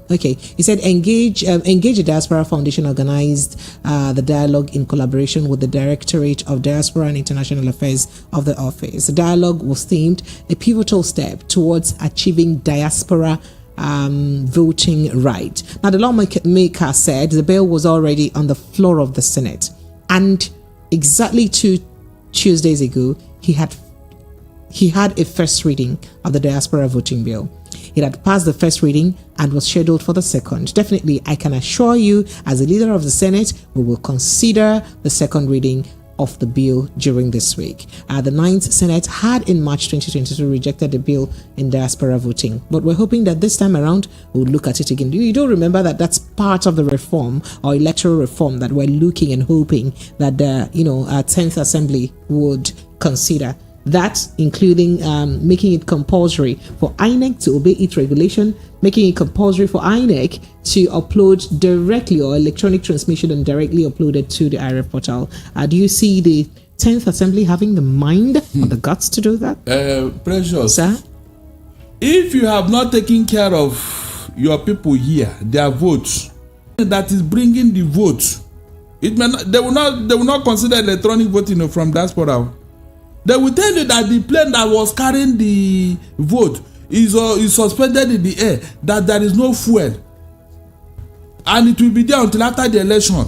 He said engage the Diaspora Foundation organized the dialogue in collaboration with the Directorate of Diaspora and International Affairs of the office. The dialogue was themed a pivotal step towards achieving diaspora voting right. Now, the lawmaker said the bill was already on the floor of the Senate, and exactly 2 Tuesdays ago, he had a first reading of the Diaspora voting bill. It had passed the first reading and was scheduled for the second. Definitely, I can assure you, as a leader of the Senate, we will consider the second reading of the bill during this week. The 9th Senate had in March 2022 rejected the bill in diaspora voting, but we're hoping that this time around we'll look at it again. You don't remember that that's part of the reform or electoral reform that we're looking and hoping that the 10th Assembly would consider. That including making it compulsory for INEC to obey its regulation, making it compulsory for INEC to upload directly or electronic transmission and directly uploaded to the IREF portal. Do you see the 10th Assembly having the mind or the guts to do that? Precious. Sir? If you have not taken care of your people here, their votes, that is bringing the votes, they will not consider electronic voting from diaspora. They will tell you that the plane that was carrying the vote is suspended in the air, that there is no fuel, and it will be there until after the election,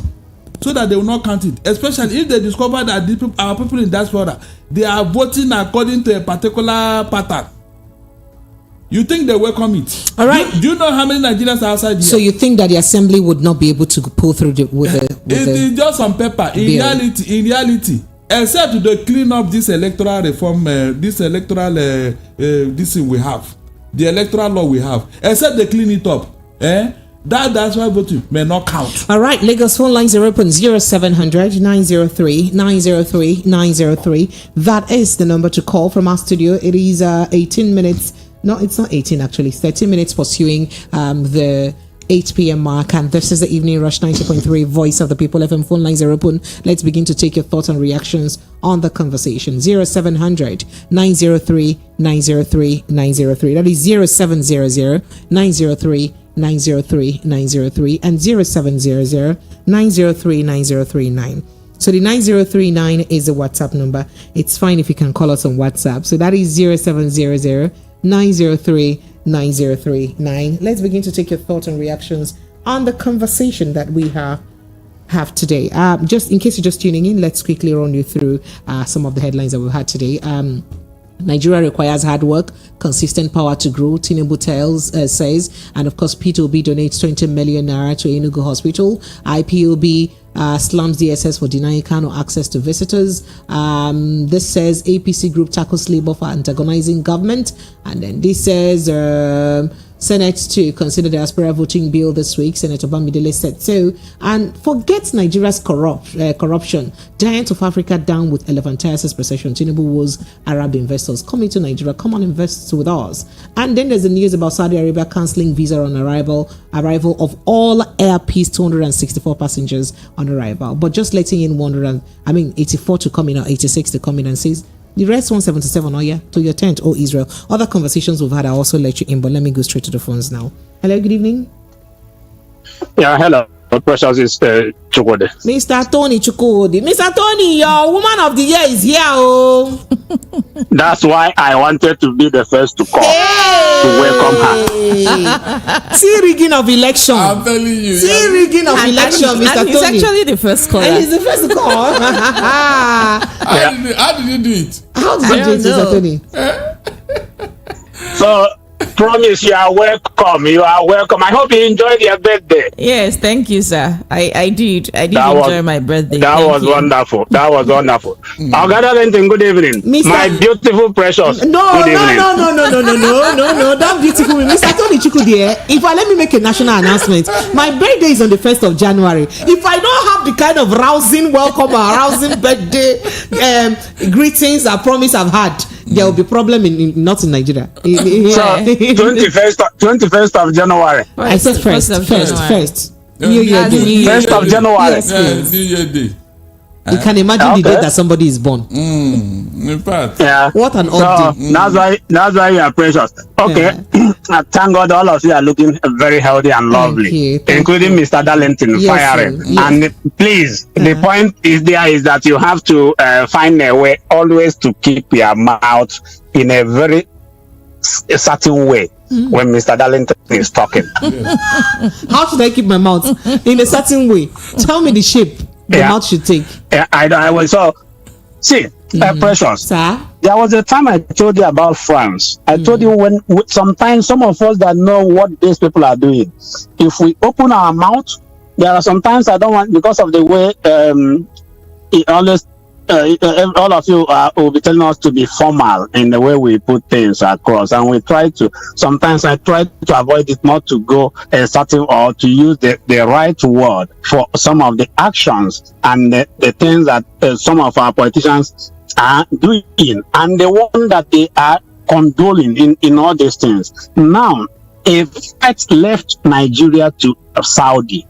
so that they will not count it, especially if they discover that our people in diaspora, they are voting according to a particular pattern. You think they welcome it? All right. Do you know how many Nigerians are outside here? So you think that the assembly would not be able to pull through it is just on paper. In reality, except to clean up this electoral reform, this electoral this thing we have, the electoral law we have, except they clean it up, that's why voting may not count. All right, Lagos phone lines are open 0700 903 903 903. That is the number to call from our studio. It is 18 minutes. No, it's not 18 actually. It's 13 minutes pursuing the 8 p.m. mark, and this is the Evening Rush 90.3 Voice of the People FM. Phone lines are open. Let's begin to take your thoughts and reactions on the conversation. 0700 903 903 903. That is 0700 903 903 903 and 0700 903 9039. So the 9039 is the WhatsApp number. It's fine if you can call us on WhatsApp. So that is 0700 903 9039. Let's begin to take your thoughts and reactions on the conversation that we have today. Just in case you're just tuning in, let's quickly run you through some of the headlines that we've had today. Nigeria requires hard work, consistent power to grow, Tinubu says. And of course, P2B donates 20 million naira to Enugu Hospital. IPOB slams DSS for denying Kanu access to visitors. This says APC group tackles labor for antagonizing government. And then this says Senate to consider Diaspora voting bill this week. Senator Bamidele said so. And forget Nigeria's corruption. Giant of Africa down with elephantiasis procession. Tinubu was Arab investors coming to Nigeria. Come on, invest with us. And then there's the news about Saudi Arabia cancelling visa on arrival of all Air Peace 264 passengers on arrival. But just letting in 84 to come in or 86 to come in, and says the rest 177, to your tent, Israel. Other conversations we've had, I also let you in, but let me go straight to the phones now. Hello, good evening. Yeah, hello. Precious is Chukwudi. Mr. Tony Chukwudi. Mr. Tony, your woman of the year is here. Oh. That's why I wanted to be the first to call to welcome her. See rigging of election. I'm telling you. See rigging of election, Mr. Tony. He's actually the first caller. And he's the first to call. How did you do it? How did you do it, Mr. Tony? So, promise you are welcome. You are welcome. I hope you enjoyed your birthday. Yes, thank you, sir. I did enjoy my birthday. That was wonderful. That was wonderful. Good evening. My beautiful precious. No. That beautiful Mr. Tony Chukwudi. If I let me make a national announcement, my birthday is on the 1st of January. If I don't have the kind of rousing welcome or rousing birthday greetings I promise I've had, there will be problem not in Nigeria. So 21st of January. I said first. New Year Day. 1st of January. Yes, New Year Day. You can imagine the day that somebody is born. In fact. Yeah. What an odd day. That's why you are precious. Okay. Yeah. Thank God all of you are looking very healthy and lovely. Including Mr. Darlington, firing. Yes. And please, the point is that you have to find a way always to keep your mouth in a very certain way when Mr. Darlington is talking. How should I keep my mouth? In a certain way. Tell me the shape the mouth should take. I will. So, see, Precious. Sir? There was a time I told you about France. I told you when sometimes some of us that know what these people are doing, if we open our mouth, there are sometimes I don't want, because of the way it always all of you will be telling us to be formal in the way we put things across, and we try to. Sometimes I try to avoid it, not to go a certain or to use the right word for some of the actions and the things that some of our politicians are doing, and the one that they are condoling in all these things. Now, a flight left Nigeria to Saudi,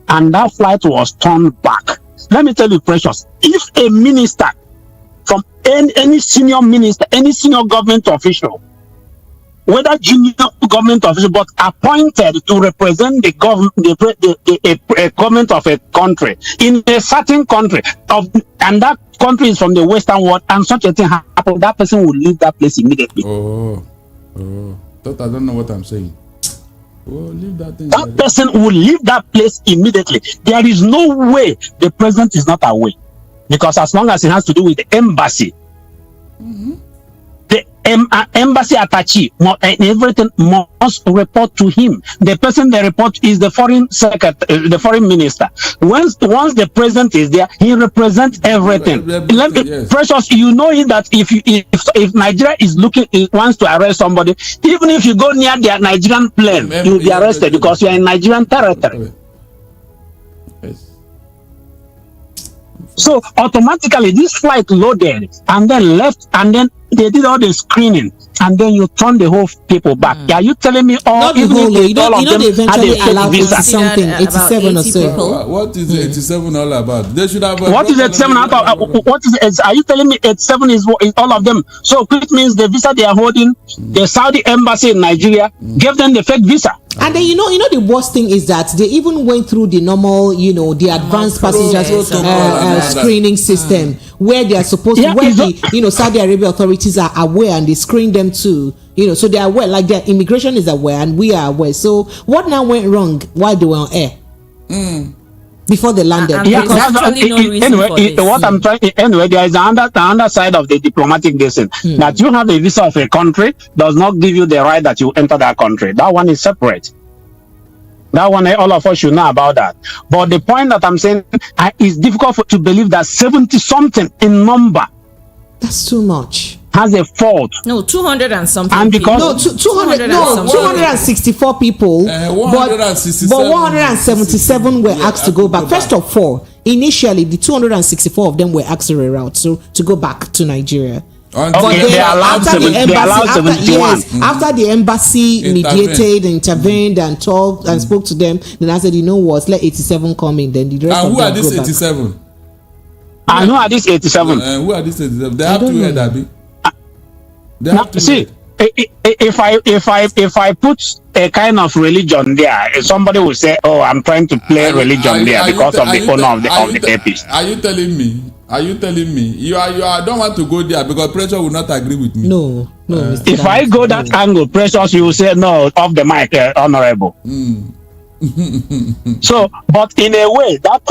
and that flight was turned back. Let me tell you, Precious, if a minister from any senior minister, any senior government official, whether junior government official, but appointed to represent the government of a country in a certain country, and that country is from the Western world, and such a thing happens, that person will leave that place immediately. Oh. Oh, thought I don't know what I'm saying. Oh, leave that thing. That person will leave that place immediately. There is no way the president is not aware, because as long as it has to do with the embassy, the embassy attaché and everything must report to him. The person they report is the foreign secretary, the foreign minister. Once the president is there, he represents everything. Yes. Precious, you know it that if Nigeria is wants to arrest somebody, even if you go near their Nigerian plane, you'll be arrested because you are in Nigerian territory. Yes. So automatically this flight loaded and then left, and then they did all the screening, and then you turn the whole people back. Are you telling me all? Not the whole, they eventually allowed visa? something 87 or so. What is 87 all about? They should have. What is 87 out of? What is? Are you telling me 87 is all of them? So it means the visa they are holding, the Saudi embassy in Nigeria gave them the fake visa. And then you know the worst thing is that they even went through the normal, the advanced passengers screening system where they are supposed to, where the Saudi Arabia authorities are aware and they screen them too. So they are aware, like their immigration is aware and we are aware. So what now went wrong while they were on air? Before they landed. What I'm trying. Anyway, there is another side of the diplomatic decision that you have a visa of a country does not give you the right that you enter that country. That one is separate. That one, all of us should know about that. But the point that I'm saying is difficult to believe that 70 something in number. That's too much. Has a fault. No, 200 and something. And because no, 264 people. But 177 were asked to go back. First of all, initially the 264 of them were asked to reroute, so to go back to Nigeria. They allowed 71. After the embassy mediated, intervened, and talked and spoke to them, then I said, you know what, let 87 come in. Then the rest and of who them are these go 87? Back. I know are these 87. Who are these 87? They have two head, Abi. See, if I put a kind of religion there, somebody will say, "Oh, I'm trying to play religion there because of the owner of the earpiece." Are you telling me? You don't want to go there because Precious will not agree with me. No. If I go that angle, Precious, you will say no off the mic, honorable. So, but in a way, that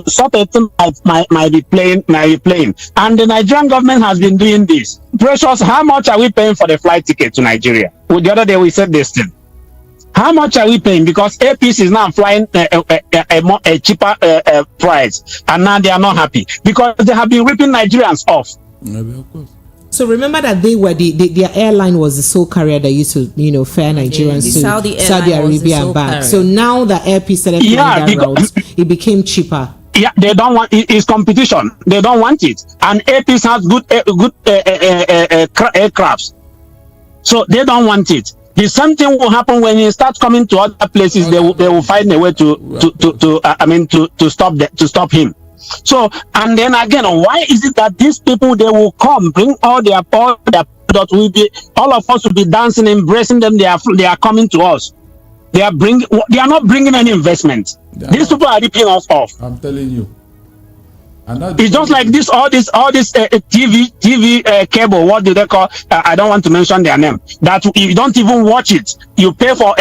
sort of thing might be playing, and the Nigerian government has been doing this. Precious, how much are we paying for the flight ticket to Nigeria? Well, the other day we said this thing. How much are we paying? Because APC is now flying a cheaper price, and now they are not happy because they have been ripping Nigerians off. Of course. So remember that they were their airline was the sole carrier that used to fare Nigerians to Saudi Arabia and back. So now the airpiece started that route, it became cheaper. Yeah, they don't want it's competition. They don't want it, and airpiece has good aircrafts, so they don't want it. The same thing will happen when you start coming to other places. They will find a way to stop him. So, and then again, why is it that these people, they will come, bring all their product, all of us will be dancing, embracing them. They are coming to us. They are not bringing any investment. These people are ripping us off. I'm telling you. And it's just like this, all this TV cable. What do they call? I don't want to mention their name. That you don't even watch it. You pay for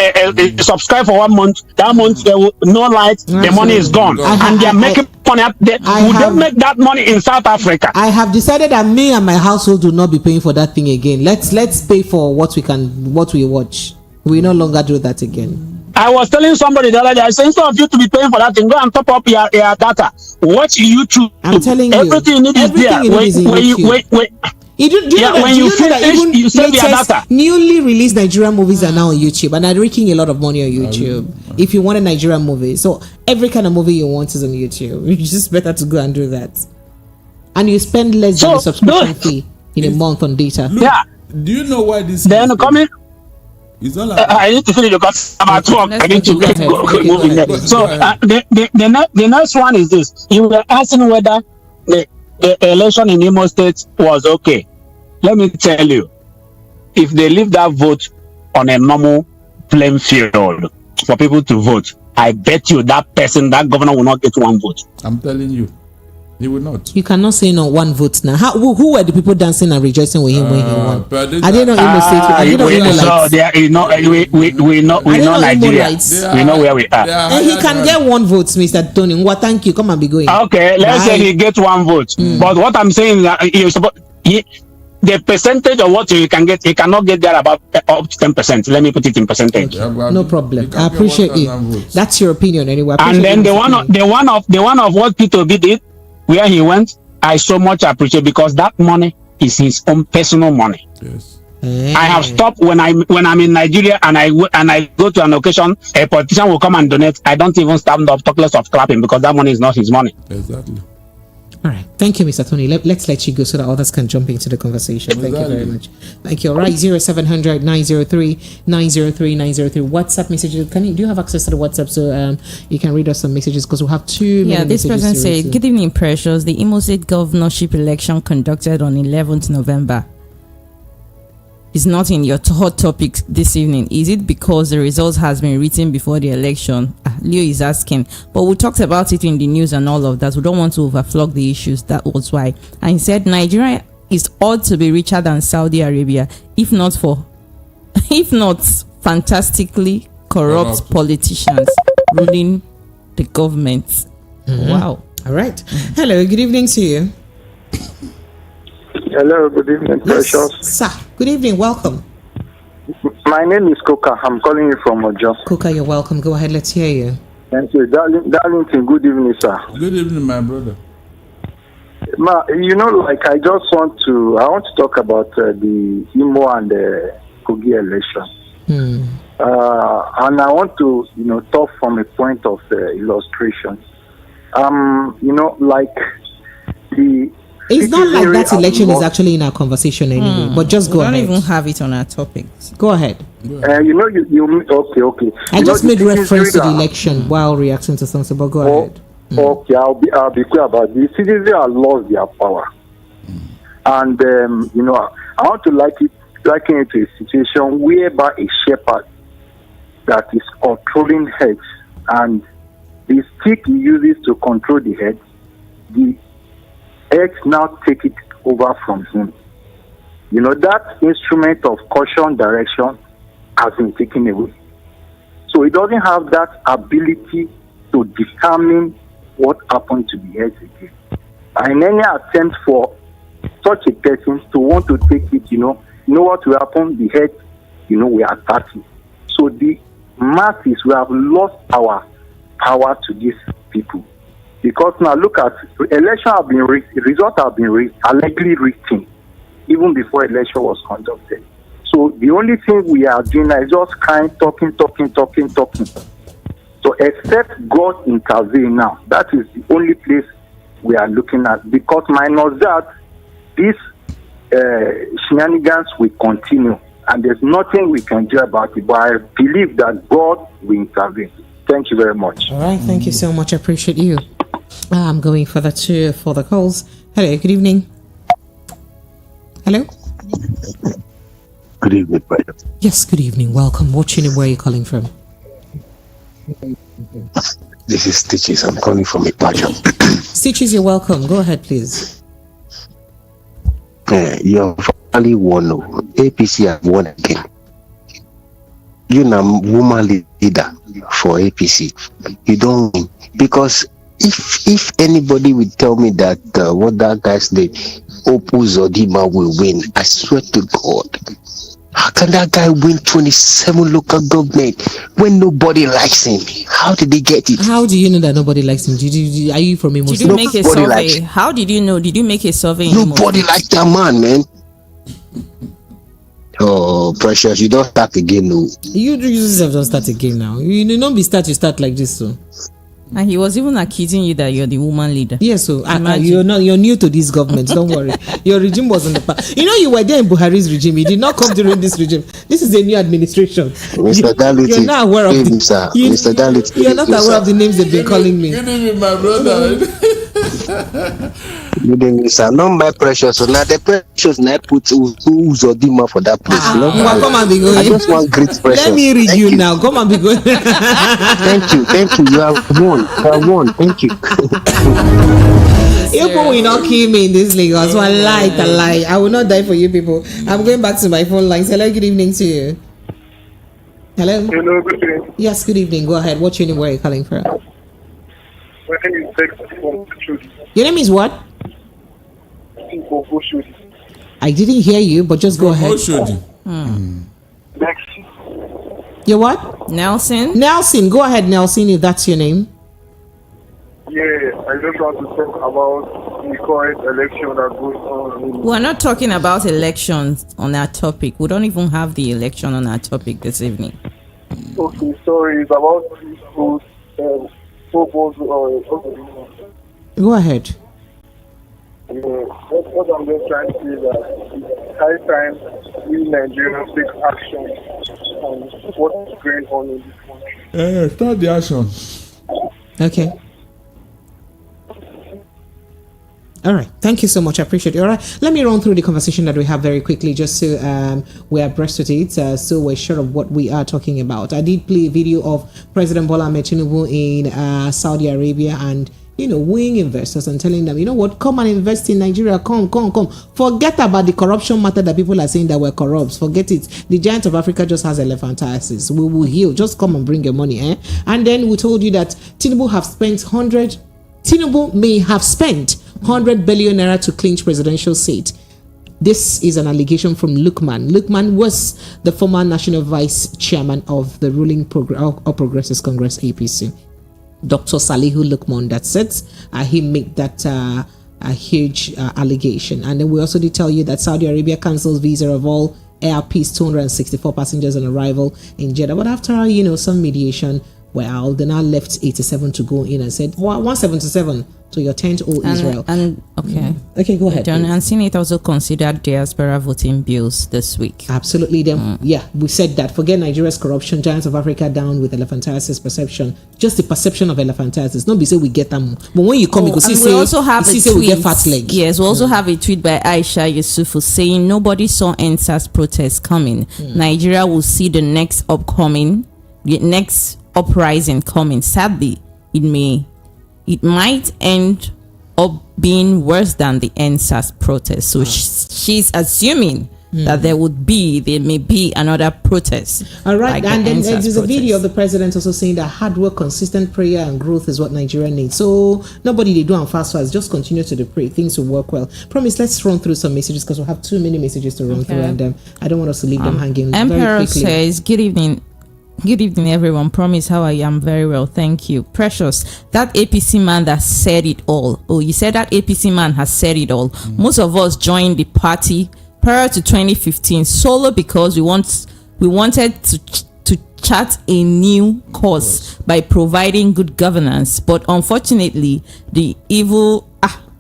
subscribe for 1 month. That month there will no light. The money is gone, and they are making money up there. Would they make that money in South Africa? I have decided that me and my household will not be paying for that thing again. Let's pay for what we watch. We no longer do that again. I was telling somebody the other day, I said, instead of you to be paying for that thing, go and top up your data. Watch YouTube. I'm telling you. Everything you need is there. When you finish, you save your data. Newly released Nigerian movies are now on YouTube, and are making a lot of money on YouTube. If you want a Nigerian movie, so every kind of movie you want is on YouTube. It's just better to go and do that. And you spend less than a subscription fee in a month on data. Look, do you know why this? Then coming. I need to finish because I'm at work. I need to go moving there. So the next one is this. You were asking whether the election in Imo State was okay. Let me tell you, if they leave that vote on a normal playing field for people to vote, I bet you that governor will not get one vote. I'm telling you. He will not. You cannot say no one vote now. Who were the people dancing and rejoicing with him when he won? I didn't know Imo State. I didn't know Imo Lights. We know Nigeria. We know where we are. And he can get one vote, Mr. Tony. Well, thank you. Come and be going. Okay, let's say he gets one vote. But what I'm saying is that the percentage of what he can get, he cannot get there about up to 10%. Let me put it in percentage. Okay. No problem. I appreciate you. That's your opinion anyway. And then the one of what Peter B did, where he went, I so much appreciate, because that money is his own personal money. Yes. I have stopped when I'm in Nigeria and I go to an occasion, a politician will come and donate. I don't even stand up, talk less of clapping, because that money is not his money. Exactly. All right. Thank you, Mr. Tony. Let's let you go so that others can jump into the conversation. Thank you very much. Thank you. All right. 0700 903 903 903. WhatsApp messages. Do you have access to the WhatsApp so you can read us some messages, because we have two. Yeah, this person said, "Good evening, Precious. The Imo State governorship election conducted on 11th November is not in your hot topic this evening. Is it because the results has been written before the election?" Leo is asking, but we talked about it in the news and all of that. We don't want to overflog the issues. That was why. And he said Nigeria is ought to be richer than Saudi Arabia, if not fantastically corrupt politicians ruling the government. Mm-hmm. Wow. All right. Hello. Good evening to you. Hello, good evening, Precious. Sir, good evening, welcome. My name is Koka. I'm calling you from Ojo. Koka, you're welcome. Go ahead, let's hear you. Thank you. Darlington, good evening, sir. Good evening, my brother. I just want to talk about the Imo and the Kogi election. And I want to, talk from a point of illustration. It's not like that election is actually in our conversation anyway, but just go ahead. We don't even have it on our topics. Go ahead. Okay. I just made reference to the election while reacting to something, but go ahead. Okay, I'll be clear about this. Citizens have lost their power. And, I want to liken it to a situation whereby a shepherd that is controlling heads, and the stick he uses to control the head, the heads now take it over from him. That instrument of caution, direction has been taken away. So he doesn't have that ability to determine what happened to the heads again. And any attempt for such a person to want to take it, you know what will happen? The head, we are attacking. So the masses, we have lost our power to these people. Because now look at election have been results have been allegedly written even before election was conducted. So the only thing we are doing now is just talking. So except God intervene now, that is the only place we are looking at. Because minus that, these shenanigans will continue, and there's nothing we can do about it. But I believe that God will intervene. Thank you very much. All right, thank you so much. I appreciate you. I'm going for the calls. Hello, good evening. Hello. Good evening, brother. Yes, good evening. Welcome. What's your name? Where are you calling from? This is Stitches. I'm calling from Ipaja. Stitches, you're welcome. Go ahead, please. You have finally won. APC have won again. You're a woman leader for APC. You don't win. Because if anybody would tell me that what that guy's name, Opus or Dima, will win, I swear to God, how can that guy win 27 local government when nobody likes him? How did he get it? How do you know that nobody likes him? Are you from Imo? Did you make a survey? How did you know? Did you make a survey? Nobody likes that man. Oh, Precious, you don't start again, no. You yourself don't start again now. You don't be you start like this, so. And he was even accusing you that you're the woman leader. Yes, so you're new to this government. Don't worry. Your regime was on the path. You were there in Buhari's regime. You did not come during this regime. This is a new administration. Mr. Daliti, you're not aware of Mr. Daliti, you're not aware of the names they've been calling me. Good evening, my brother. Good evening, sir. Not my Precious. So now the Precious now put who's Odima for that place. Come and be going. I just want great Precious. Let me read you now. Come and be going. Thank you. You have won. Thank you. You people will not kill me in this Lagos. So I lie. I will not die for you people. I'm going back to my phone lines. Hello, good evening to you. Hello. Hello, good evening. Yes, good evening. Go ahead. What's your name? Where are you calling from? My name is Dex from Oshodi. Your name is what? Oshodi. I didn't hear you, but just go ahead. Oshodi. Dex. Your what? Nelson. Nelson. Go ahead, Nelson, if that's your name. Yeah, I just want to talk about the current election that goes on. We're not talking about elections on our topic. We don't even have the election on our topic this evening. Okay, sorry, it's about those Go ahead. That's what I'm just trying to say, that it's high time we Nigerians take action on what is going on in this country. Start the action. Okay. All right. Thank you so much. I appreciate it. All right. Let me run through the conversation that we have very quickly, just so we're abreast of it, so we're sure of what we are talking about. I did play a video of President Bola Ahmed Tinubu in Saudi Arabia and, wooing investors and telling them, you know what, come and invest in Nigeria. Come. Forget about the corruption matter that people are saying that we're corrupt. Forget it. The giant of Africa just has elephantiasis. We will heal. Just come and bring your money. And then we told you that Tinubu may have spent 100 billion naira to clinch presidential seat. This is an allegation from Lukman. Lukman was the former national vice chairman of the ruling Progressive Congress APC. Dr. Salihu Lukman, that said, he made that a huge allegation. And then we also did tell you that Saudi Arabia cancels visa of all Air Peace 264 passengers on arrival in Jeddah. But after, some mediation, well, they now left 87 to go in and said 177 to your tent, all Israel. Okay, go ahead. And Senate also considered Diaspora voting bills this week. Absolutely. Then, we said that. Forget Nigeria's corruption, giants of Africa down with elephantiasis perception. Just the perception of elephantiasis. Not be say we get them, but when you come, you see we also have a tweet. We get fat leg. Yes, we also have a tweet by Aisha Yesufu saying nobody saw NSAS protest coming. Nigeria will see the next uprising coming. Sadly, it might end up being worse than the NSAS protest. So she's assuming that there may be another protest. All right, like and then there's protest. a video of the president also saying that hard work, consistent prayer, and growth is what Nigeria needs. So nobody they do and fast, just continue to pray. Things will work well. Promise. Let's run through some messages because we have too many messages to run through, and I don't want us to leave them hanging. Emperor very quickly. says, "Good evening." Good evening, everyone. Promise, how are you? I'm very well, thank you. Precious, that APC man that said it all. Oh, you said that APC man has said it all. Most of us joined the party prior to 2015 solo because we wanted to chart a new course by providing good governance. But unfortunately, the evil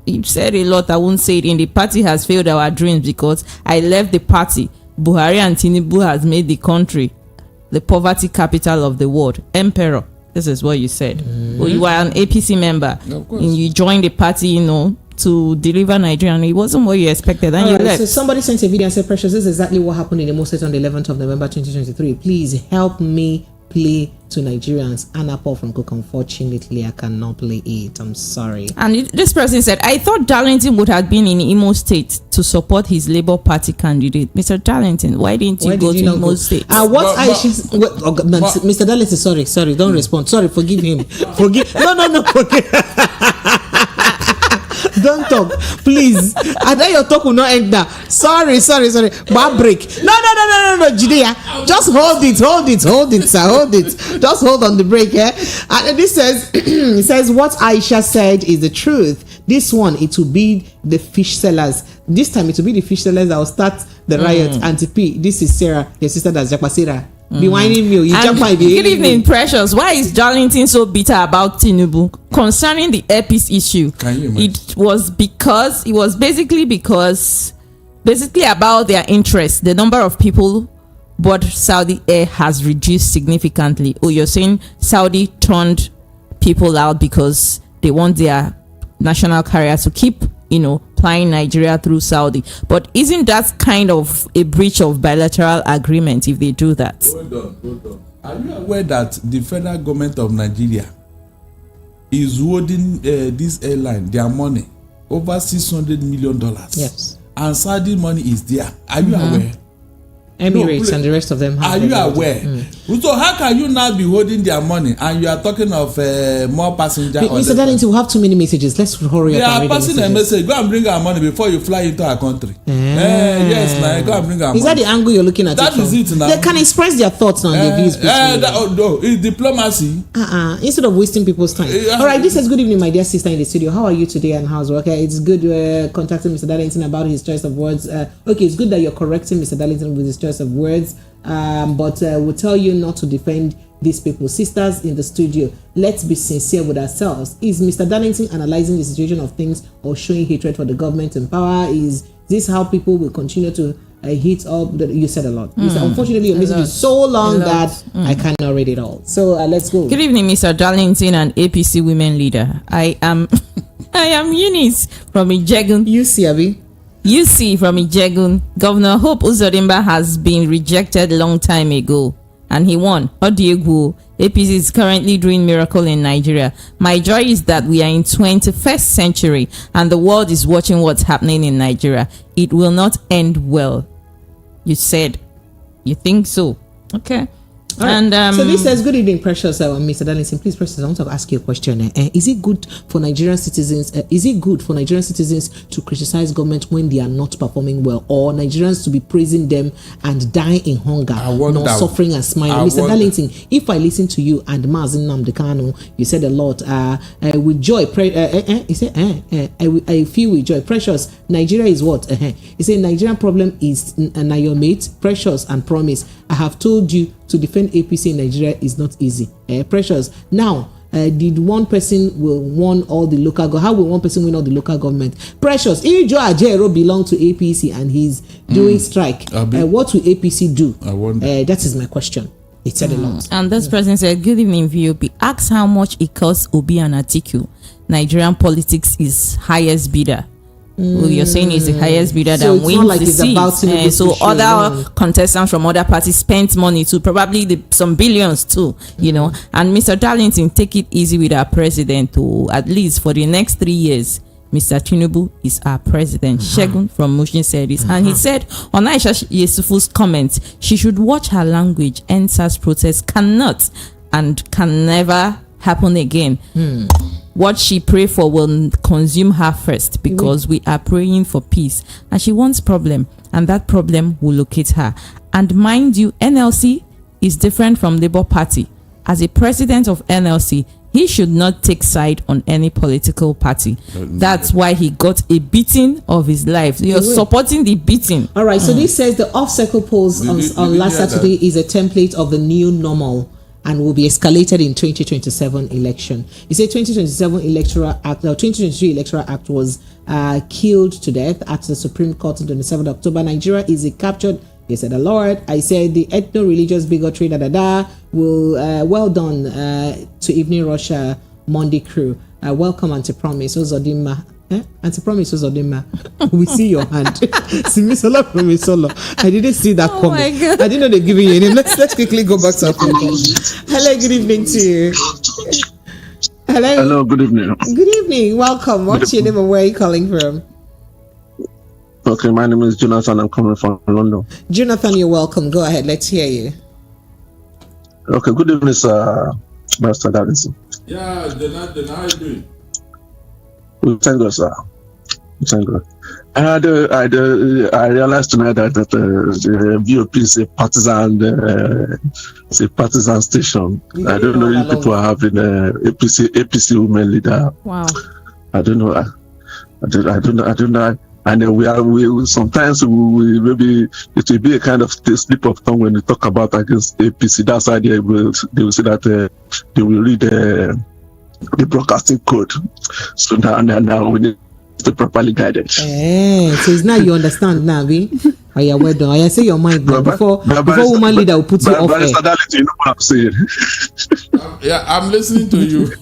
you said a lot. I won't say it. In the party has failed our dreams because I left the party. Buhari and Tinubu has made the country the poverty capital of the world. Emperor, this is what you said. Well, you are an APC member and you joined the party, to deliver Nigeria, and it wasn't what you expected, and you left. So somebody sent a video and said, Precious, this is exactly what happened in the State on the 11th of November 2023. Please help me play to Nigerians. Anna Paul from Cook. Unfortunately, I cannot play it. I'm sorry. And this person said, I thought Darlington would have been in Imo State to support his Labour Party candidate. Mr. Darlington, why didn't you go to Imo State? Mr. Darlington, sorry, don't respond. Sorry, forgive him. Forgive. No, forgive. Don't talk, please. And then your talk will not end now. Sorry. Bad break. No, Judea. Just hold it, sir. Hold it. Just hold on the break, And this says, it says what Aisha said is the truth. This one, it will be the fish sellers. This time, it will be the fish sellers that will start the riot. Auntie P, this is Sarah, your sister that's Jakpa Sarah. Be whining me. Good evening, Precious. Why is Darlington so bitter about Tinubu concerning the airpiece issue? Can you imagine? It was basically about their interest. The number of people board Saudi Air has reduced significantly. Oh, you're saying Saudi turned people out because they want their national carrier to keep, flying Nigeria through Saudi. But isn't that kind of a breach of bilateral agreement if they do that? Hold on. Are you aware that the federal government of Nigeria is holding this airline, their money, over $600 million. Yes. And Saudi money is there. Are you aware? Emirates and the rest of them. Are you aware? So how can you now be holding their money and you are talking of more passenger? Mr. Darlington, we have too many messages. Let's hurry up. They are passing a message. Go and bring our money before you fly into our country. Yes, now go and bring our money. Is that the angle you're looking at? That is it now. They can express their thoughts and their views. No, it's diplomacy. Instead of wasting people's time. All right, this is good evening, my dear sister in the studio. How are you today and how's work? It's good contacting Mr. Darlington about his choice of words. Okay, it's good that you're correcting Mr. Darlington with his choice of words. But we'll tell you not to defend these people. Sisters in the studio, let's be sincere with ourselves. Is Mr. Darlington analyzing the situation of things or showing hatred for the government in power? Is this how people will continue to hit up? You said a lot. Unfortunately, your message is so long that I cannot read it all. So let's go. Good evening, Mr. Darlington and APC women leader. I am Eunice from Ijegun. You see, Abi? You see, from Ijegun, Governor Hope Uzodimba has been rejected a long time ago, and he won. Odiegwu, APC is currently doing miracle in Nigeria. My joy is that we are in 21st century, and the world is watching what's happening in Nigeria. It will not end well. You said. You think so? Okay. Right. And so this says, good evening, precious Mr. Darlington. Please, precious, I want to ask you a question. Is it good for Nigerian citizens? To criticize government when they are not performing well, or Nigerians to be praising them and dying in hunger, not suffering and smiling? Mr. Darlington, if I listen to you and Nnamdi Kanu, you said a lot. With joy, he said, I feel with joy. Precious, Nigeria is what? He said, Nigerian problem is your mate, precious, and promise. I have told you to defend APC in Nigeria is not easy. Precious. Now, did one person will win all the local government? How will one person win all the local government? Precious. If Joe Ajero belong to APC and he's doing strike, what will APC do? I wonder. That is my question. It said a lot. And this person said, good evening, VOP. Ask how much it costs Obi and Atiku. Nigerian politics is highest bidder. Well, you're saying is the highest bidder that wins the seat. So other contestants from other parties spent money too, probably some billions too, you know. And Mr. Darlington, take it easy with our president, too. At least for the next 3 years, Mr. Tinubu is our president. Shegun from Mushin said this. And he said on Aisha Yesufu's comments, she should watch her language. NSAS protest cannot and can never happen again. What she pray for will consume her first, because we are praying for peace and she wants problem, and that problem will locate her. And mind you, NLC is different from Labour Party. As a president of NLC, he should not take side on any political party. That's why he got a beating of his life. You're supporting the beating. All right, so this says the off-cycle polls on last Saturday is a template of the new normal and will be escalated in 2027 election. You say 2027 Electoral Act, 2023 Electoral Act was killed to death at the Supreme Court on 27th October. Nigeria is a captured, he said, the Lord. I said the ethno-religious bigotry, will, well done to Evening Russia Monday crew. Welcome, Anti-Promise, Ozodima. Anti-Promise, Ozodima. We see your hand. Simisola from Misolo. I didn't see that coming. My God. I didn't know they're giving you a name. Let's quickly go back to our people. Hello, good evening to you. Hello, good evening. Good evening, welcome. What's your name and where are you calling from? Okay, my name is Jonathan. I'm coming from London. Jonathan, you're welcome. Go ahead. Let's hear you. Okay, good evening, sir. Master Darlington. Yeah, Jonathan, how are you doing? Thank God, sir. Thank God. I realized tonight that the VOP is a partisan station. I don't know if people are having APC women leader. Wow. I don't know. I don't know. And we sometimes maybe it will be a kind of slip of tongue when we talk about against APC. That's why they will say that they will read the broadcasting code. So now we need to properly guide it. So it's now you understand now, Oh yeah, well done. I say your mind now. Before woman leader will put you off air. You know what I'm saying? Yeah, I'm listening to you.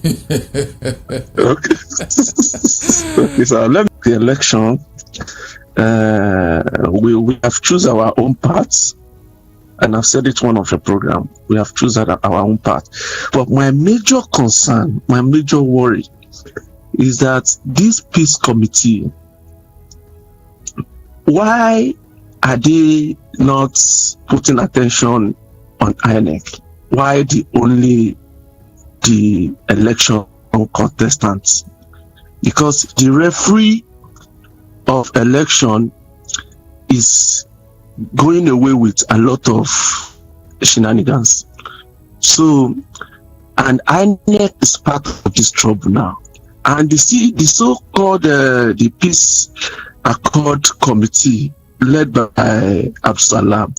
Okay. So let me the election. We have chosen our own paths, and I've said it one of the program. We have chosen our own path. But my major concern, my major worry, is that this peace committee, why are they not putting attention on INEC? Why only the election contestants? Because the referee of election is going away with a lot of shenanigans. So, and INEC is part of this trouble now. And you see, the so-called the Peace Accord Committee led by Absalam,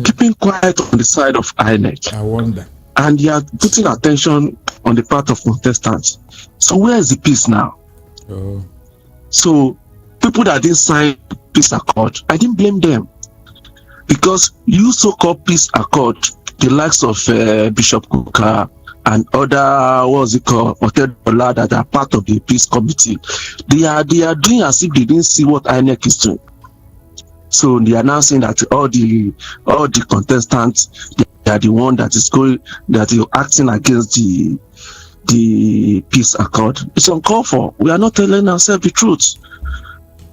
keeping quiet on the side of INEC. I wonder. And they are putting attention on the part of contestants. So where is the peace now? Oh. So people that didn't sign peace accord, I didn't blame them. Because you so-called peace accord, the likes of Bishop Kuka and other, what's it called, Otedola, that are part of the peace committee, they are doing as if they didn't see what INEC is doing. So they are now saying that all the contestants, they are the one that is acting against the peace accord. It's uncalled for. We are not telling ourselves the truth.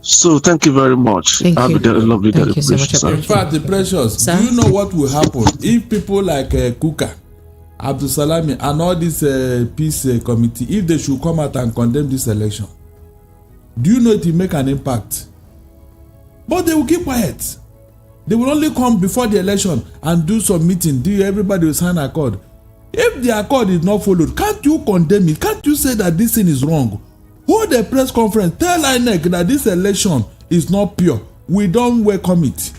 So thank you very much. Thank you. Have a lovely day. Thank you so much. In fact, the Precious, do you know what will happen if people like Kuka, Abdul Salami, and all this peace committee, if they should come out and condemn this election? Do you know it will make an impact? But they will keep quiet. They will only come before the election and do some meeting. Everybody will sign accord. If the accord is not followed, can't you condemn it? Can't you say that this thing is wrong? Hold a press conference. Tell INEC that this election is not pure. We don't welcome it.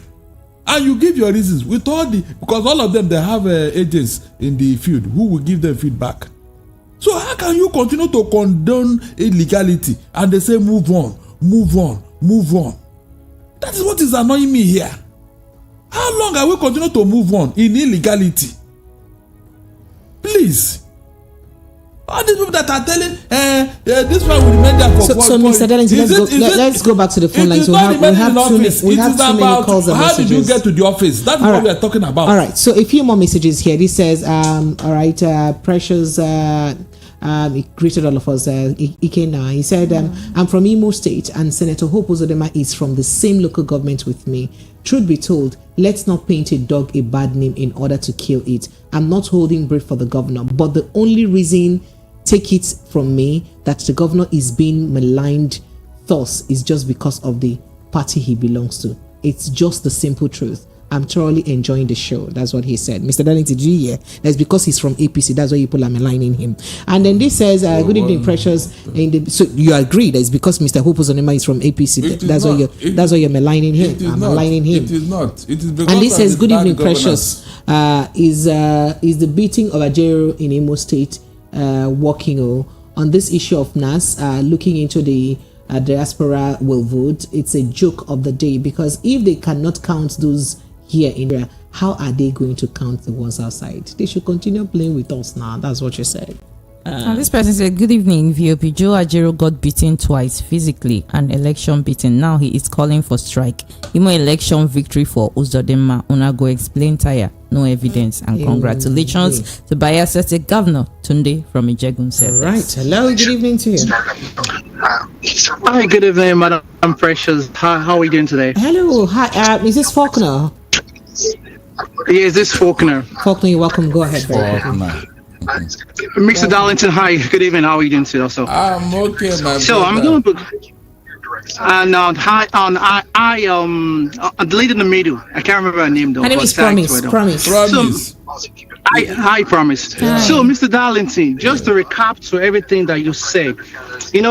And you give your reasons with because all of them, they have agents in the field who will give them feedback. So how can you continue to condone illegality and they say move on, move on, move on? That is what is annoying me here. How long are we continue to move on in illegality? Please. All these people that are telling, this one will remain there for So Mr. Darlington, let's go back to the phone lines. We have 2 many calls and how messages. did you get to the office? That's what we are talking about. All right. So a few more messages here. This says, all right, Precious, he greeted all of us. Ikena. He said, I'm from Imo State and Senator Hope Uzodinma is from the same local government with me. Truth be told, let's not paint a dog a bad name in order to kill it. I'm not holding brief for the governor, but the only reason, take it from me, that the governor is being maligned thus is just because of the party he belongs to. It's just the simple truth. I'm thoroughly enjoying the show. That's what he said. Mr. Darlington, did you hear? That's because he's from APC. That's why people are maligning him. And then this says, good evening, Precious. So you agree that it's because Mr. Hope Uzodinma is from APC. That's why you're maligning him. I'm maligning him. It is not. It is because and this says, good evening, governance. Precious. Is the beating of Ajero in Imo State working on this issue of NAS, looking into the Diaspora will vote? It's a joke of the day, because if they cannot count those here in India, how are they going to count the ones outside? They should continue playing with us now. That's what you said. This person said, good evening, VOP. Joe Ajero got beaten twice physically and election beaten. Now he is calling for strike. Imo election victory for Uzodinma. Una go explain tire. No evidence. And congratulations to Bayelsa State Governor Tunde from Ijegun. All right. Hello. Good evening to you. Hi. Good evening, Madam Precious. How are we doing today? Hello. Hi. Is this Faulkner? Yes, this Faulkner. Faulkner, you're welcome. Go ahead. Mr. Darlington, hi. Good evening. How are you doing today? Also, I'm okay, my so brother. I'm going to I deleted the middle. I can't remember her name though. Her name is Promise. Promise. So, I promised. So, Mr. Darlington, just to recap to everything that you said,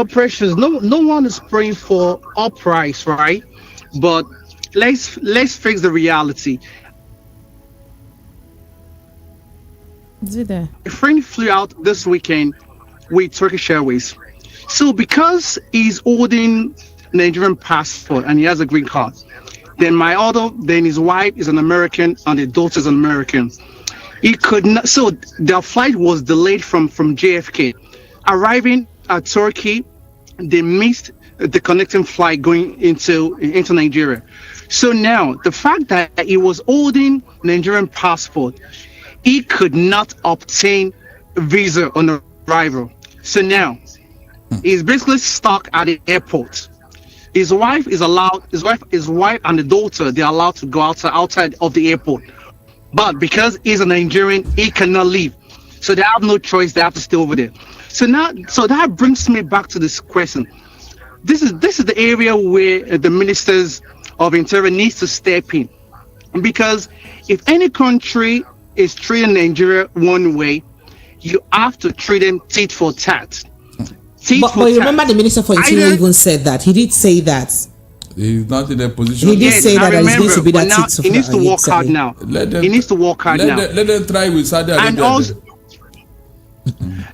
Precious, no one is praying for uprise, right? But let's fix the reality. Is it there? A friend flew out this weekend with Turkish Airways. So because he's holding Nigerian passport and he has a green card, then his wife is an American and the daughter is an American. He could not. So their flight was delayed from JFK. Arriving at Turkey, they missed the connecting flight going into Nigeria. So now the fact that he was holding Nigerian passport, he could not obtain a visa on arrival. So now He's basically stuck at the airport. His wife and the daughter, they're allowed to go outside of the airport. But because he's a Nigerian, he cannot leave. So they have no choice, they have to stay over there. So that brings me back to this question. This is the area where the ministers of interior needs to step in. Because if any country is treating Nigeria one way, you have to treat them tit for tat. But remember, the Minister for Interior even said that. He did say that. He's not in a position. He did say that it's going to be that tit for tat. He needs to work hard now. Let them try with Saudi Arabia.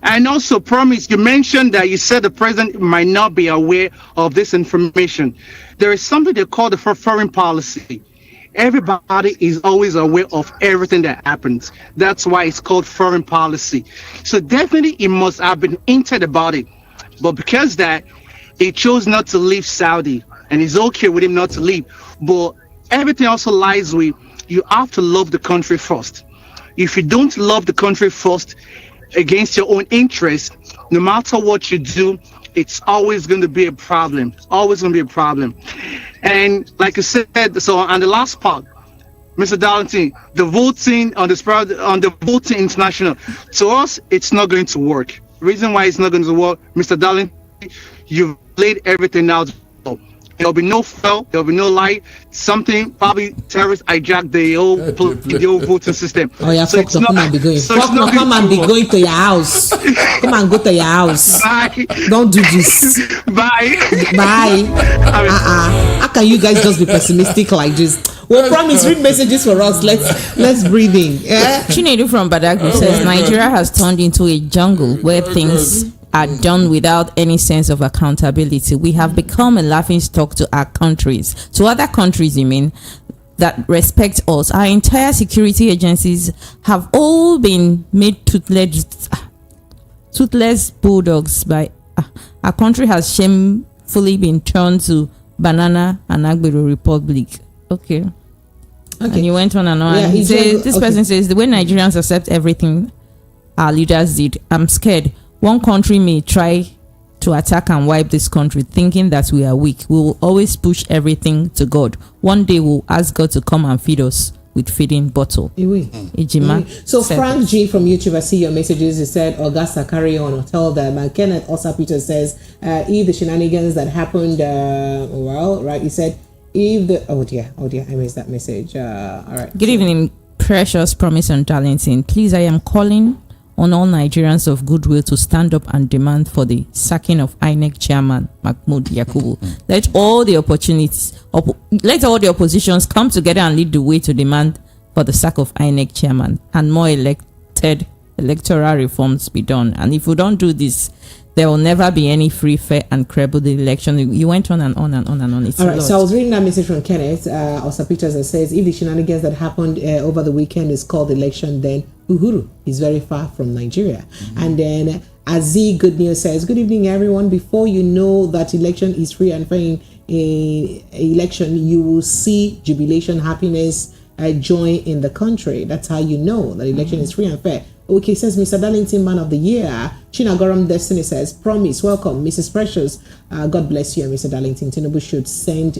And also, promise, you mentioned that you said the president might not be aware of this information. There is something they call the foreign policy. Everybody is always aware of everything that happens. That's why it's called foreign policy. So definitely it must have been hinted about it. But because that, he chose not to leave Saudi, and it's okay with him not to leave. But everything also lies with, you have to love the country first. If you don't love the country first against your own interests, no matter what you do, it's always going to be a problem. Always going to be a problem. And like I said, so on the last part, Mr. Darlington, the voting on the voting international, to us, it's not going to work. Reason why it's not going to work, Mr. Darlington, you've laid everything out. There'll be no fuel, there'll be no light. Something, probably terrorists hijacked the whole voting system. Oh yeah, so come and be going. Come and be going to your house. Come and go to your house. Bye. Don't do this. Bye. How can you guys just be pessimistic like this? Well, promise, read messages for us. Let's breathe in. Yeah? Chinedu from Badagry says Nigeria has turned into a jungle where things are done without any sense of accountability. We have become a laughingstock to our countries. To other countries, you mean, that respect us. Our entire security agencies have all been made toothless bulldogs by... our country has shamefully been turned to Banana and Agbero Republic. Okay. And you went on and on. Yeah, This person says, the way Nigerians accept everything our leaders did, I'm scared. One country may try to attack and wipe this country, thinking that we are weak. We will always push everything to God. One day we'll ask God to come and feed us with feeding bottle. Ijeoma. So Frank G from YouTube, I see your messages. He said, Augusta, carry on or tell them. And Kenneth Osapeter says, if the shenanigans that happened, he said, if the oh dear, I missed that message. All right. Good evening, precious Promise and Darlington. Please, I am calling on all Nigerians of goodwill to stand up and demand for the sacking of INEC chairman Mahmood Yakubu. Let all the oppositions come together and lead the way to demand for the sack of INEC chairman and more electoral reforms be done. And if we don't do this, there will never be any free, fair, and credible election. You went on and on and on and on. It's all right. So I was reading that message from Kenneth Osapeter that says, if the shenanigans that happened over the weekend is called election, then Uhuru is very far from Nigeria. And then Azi Good News says, good evening, everyone. Before you know that election is free and fair in election, you will see jubilation, happiness, joy in the country. That's how you know that election is free and fair. Okay, says Mr. Darlington, Man of the Year. Chinagoram Destiny says, promise, welcome, Mrs. Precious. God bless you, Mr. Darlington. Tinubu should send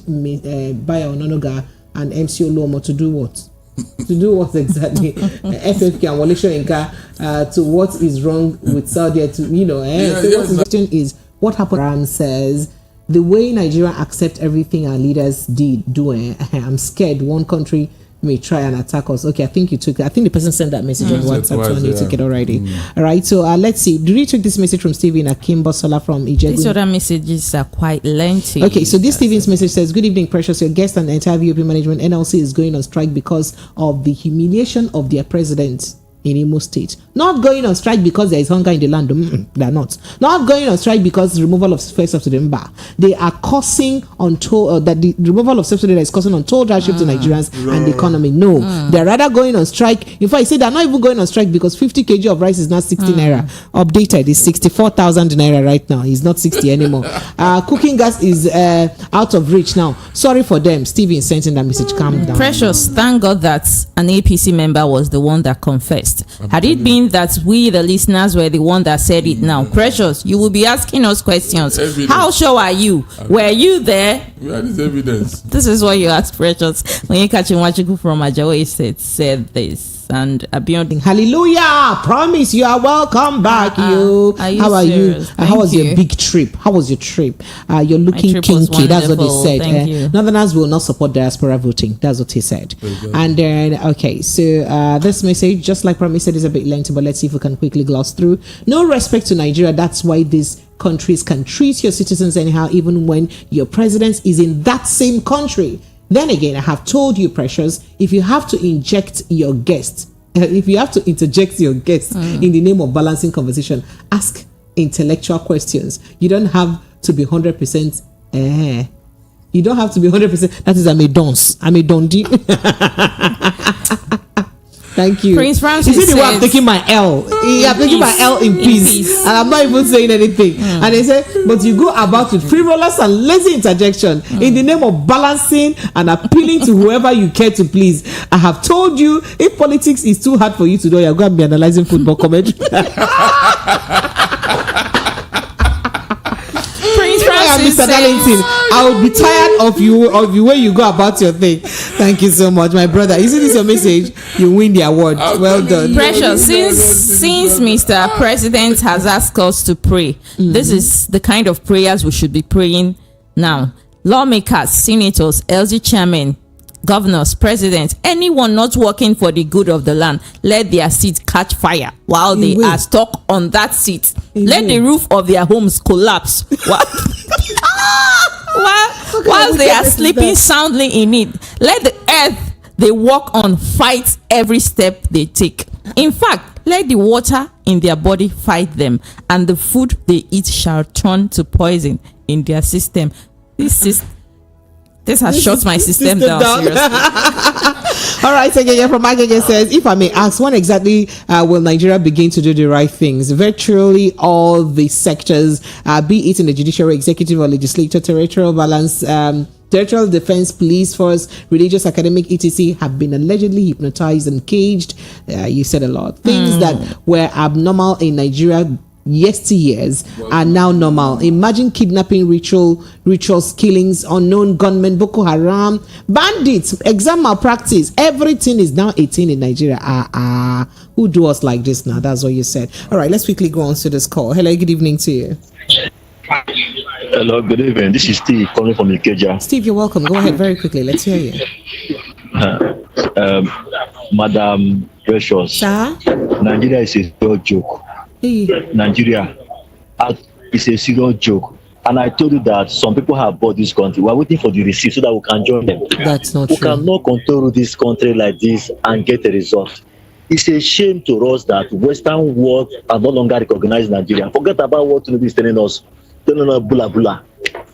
Bayo Ononoga and MC Oluomo to do what? To do what exactly? FFK and Wole Soyinka to what is wrong with Saudi? So the question is, what happened? Ram says, the way Nigeria accept everything our leaders do, I'm scared one country may try and attack us. Okay, I think the person sent that message on WhatsApp, so you took it already. All right, so let's see. Did you take this message from Stephen Akimbosola from Ijebu? These other messages are quite lengthy. Okay, so this Stephen's message says, good evening, precious. Your guest and the entire VOP management, NLC is going on strike because of the humiliation of their president in Imo State. Not going on strike because there is hunger in the land. They're not. Not going on strike because removal of first subsidy. They are causing untold that the removal of subsidy is causing untold hardship to Nigerians and the economy. No, they're rather going on strike. In fact, I say they're not even going on strike because 50 kg of rice is not 60 naira. Updated is 64,000 naira right now. It's not 60 anymore. Cooking gas is out of reach now. Sorry for them. Steven sent in that message. Calm down. Precious, thank God that an APC member was the one that confessed. honest. Had it been that we, the listeners, were the one that said it now, Precious, you will be asking us questions. Evidence. How sure are you? Were you there? Where is evidence? This is what you asked, Precious. When you catch Wachiku from Ajawa said this. And Abiodun, hallelujah, promise you are welcome back. You, how are serious? you? How was your big trip? How was your trip? You're looking trip was kinky. That's what they wonderful. said. Thank you. Northerners will not support diaspora voting. That's what he said. And then, okay, so this message, just like promise said, is a bit lengthy, but let's see if we can quickly gloss through. No respect to Nigeria. That's why these countries can treat your citizens anyhow, even when your president is in that same country. Then again, I have told you, Precious, if you have to inject your guests, if you have to interject your guests in the name of balancing conversation, ask intellectual questions. You don't have to be 100%. You don't have to be 100%. That is, I'm a dondi. Thank you. Prince Francis you see the way I'm taking my L. I'm taking my L in peace. And I'm not even saying anything. And they say, but you go about with frivolous and lazy interjection in the name of balancing and appealing to whoever you care to please. I have told you, if politics is too hard for you to do, you're going to be analyzing football commentary. Mr. Darlington, I would be tired of the way you go about your thing. Thank you so much, my brother. Isn't this your message? You win the award. Well done. Precious, since Mr. President has asked us to pray, this is the kind of prayers we should be praying now. Lawmakers, senators, LG chairmen, governors, presidents, anyone not working for the good of the land, let their seat catch fire while they are stuck on that seat. Let the roof of their homes collapse while they are sleeping soundly in it. Let the earth they walk on fight every step they take. In fact, let the water in their body fight them, and the food they eat shall turn to poison in their system. This has shut my system down. Seriously. All right, again from Agege says, if I may ask, when exactly will Nigeria begin to do the right things? Virtually all the sectors, be it in the judiciary, executive, or legislature, territorial balance, territorial defense, police force, religious, academic, etc., have been allegedly hypnotized and caged. You said a lot. Things that were abnormal in Nigeria yesteryears are now normal. Imagine kidnapping, rituals, killings, unknown gunmen, Boko Haram, bandits, exam malpractice. Everything is now 18 in Nigeria. Who do us like this now? That's what you said. All right, let's quickly go on to this call. Hello, good evening to you. Hello, good evening. This is Steve calling from Ikeja. Steve, you're welcome. Go ahead very quickly. Let's hear you. Madam Precious, Sir? Nigeria is a serious joke. Nigeria is a serious joke. And I told you that some people have bought this country. We're waiting for the receipt so that we can join them. That's not true. We cannot control this country like this and get a result. It's a shame to us that Western world are no longer recognizing Nigeria. Forget about what Tinubu is telling us bula bula.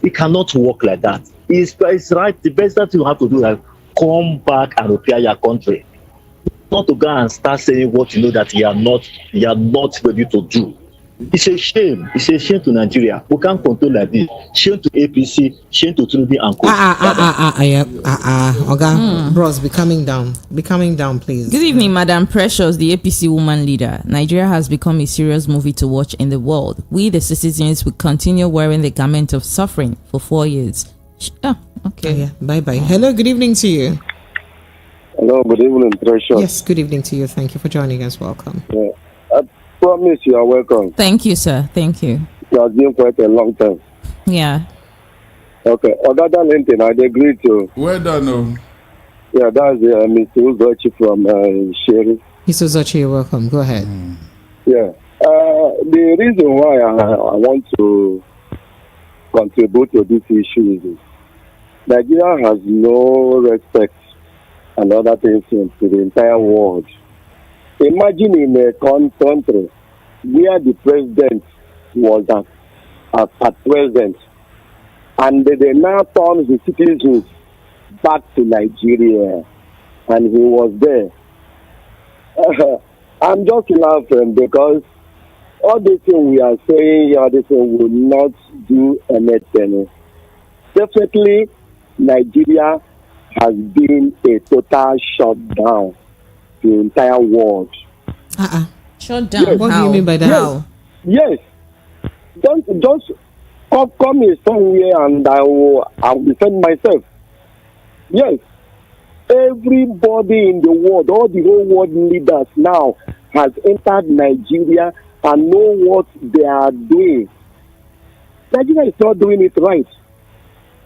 It cannot work like that. It's right. The best that you have to do is come back and repair your country. Not to go and start saying what you know that you are not ready to do. It's a shame. It's a shame to Nigeria. We can't control like this. Shame to APC, shame to Tinubu and Co. Bros, be coming down, please. Good evening, Madam Precious, the APC woman leader. Nigeria has become a serious movie to watch in the world. We, the citizens, will continue wearing the garment of suffering for 4 years. Okay. Bye. Hello, good evening to you. Hello, good evening, Precious. Yes, good evening to you. Thank you for joining us. Welcome. Yeah. I promise you are welcome. Thank you, sir. Thank you. You have been quite a long time. Yeah. Okay. Other than anything, I agree to. Well done, Yeah, that's Mr. Uzochi from Sherry. Mr. Uzochi, you're welcome. Go ahead. Yeah. The reason why I want to contribute to this issue is Nigeria has no respect and other things to the entire world. Imagine in a country where the president was at present, and they now turn the citizens back to Nigeria, and he was there. I'm just laughing because all this thing we are saying, all this thing will not do anything. Definitely, Nigeria has been a total shutdown to the entire world. Shut down. Yes. What do you mean by that? How? Yes. Don't just come me somewhere and I'll defend myself. Yes. Everybody in the world, all the whole world leaders now has entered Nigeria and know what they are doing. Nigeria is not doing it right.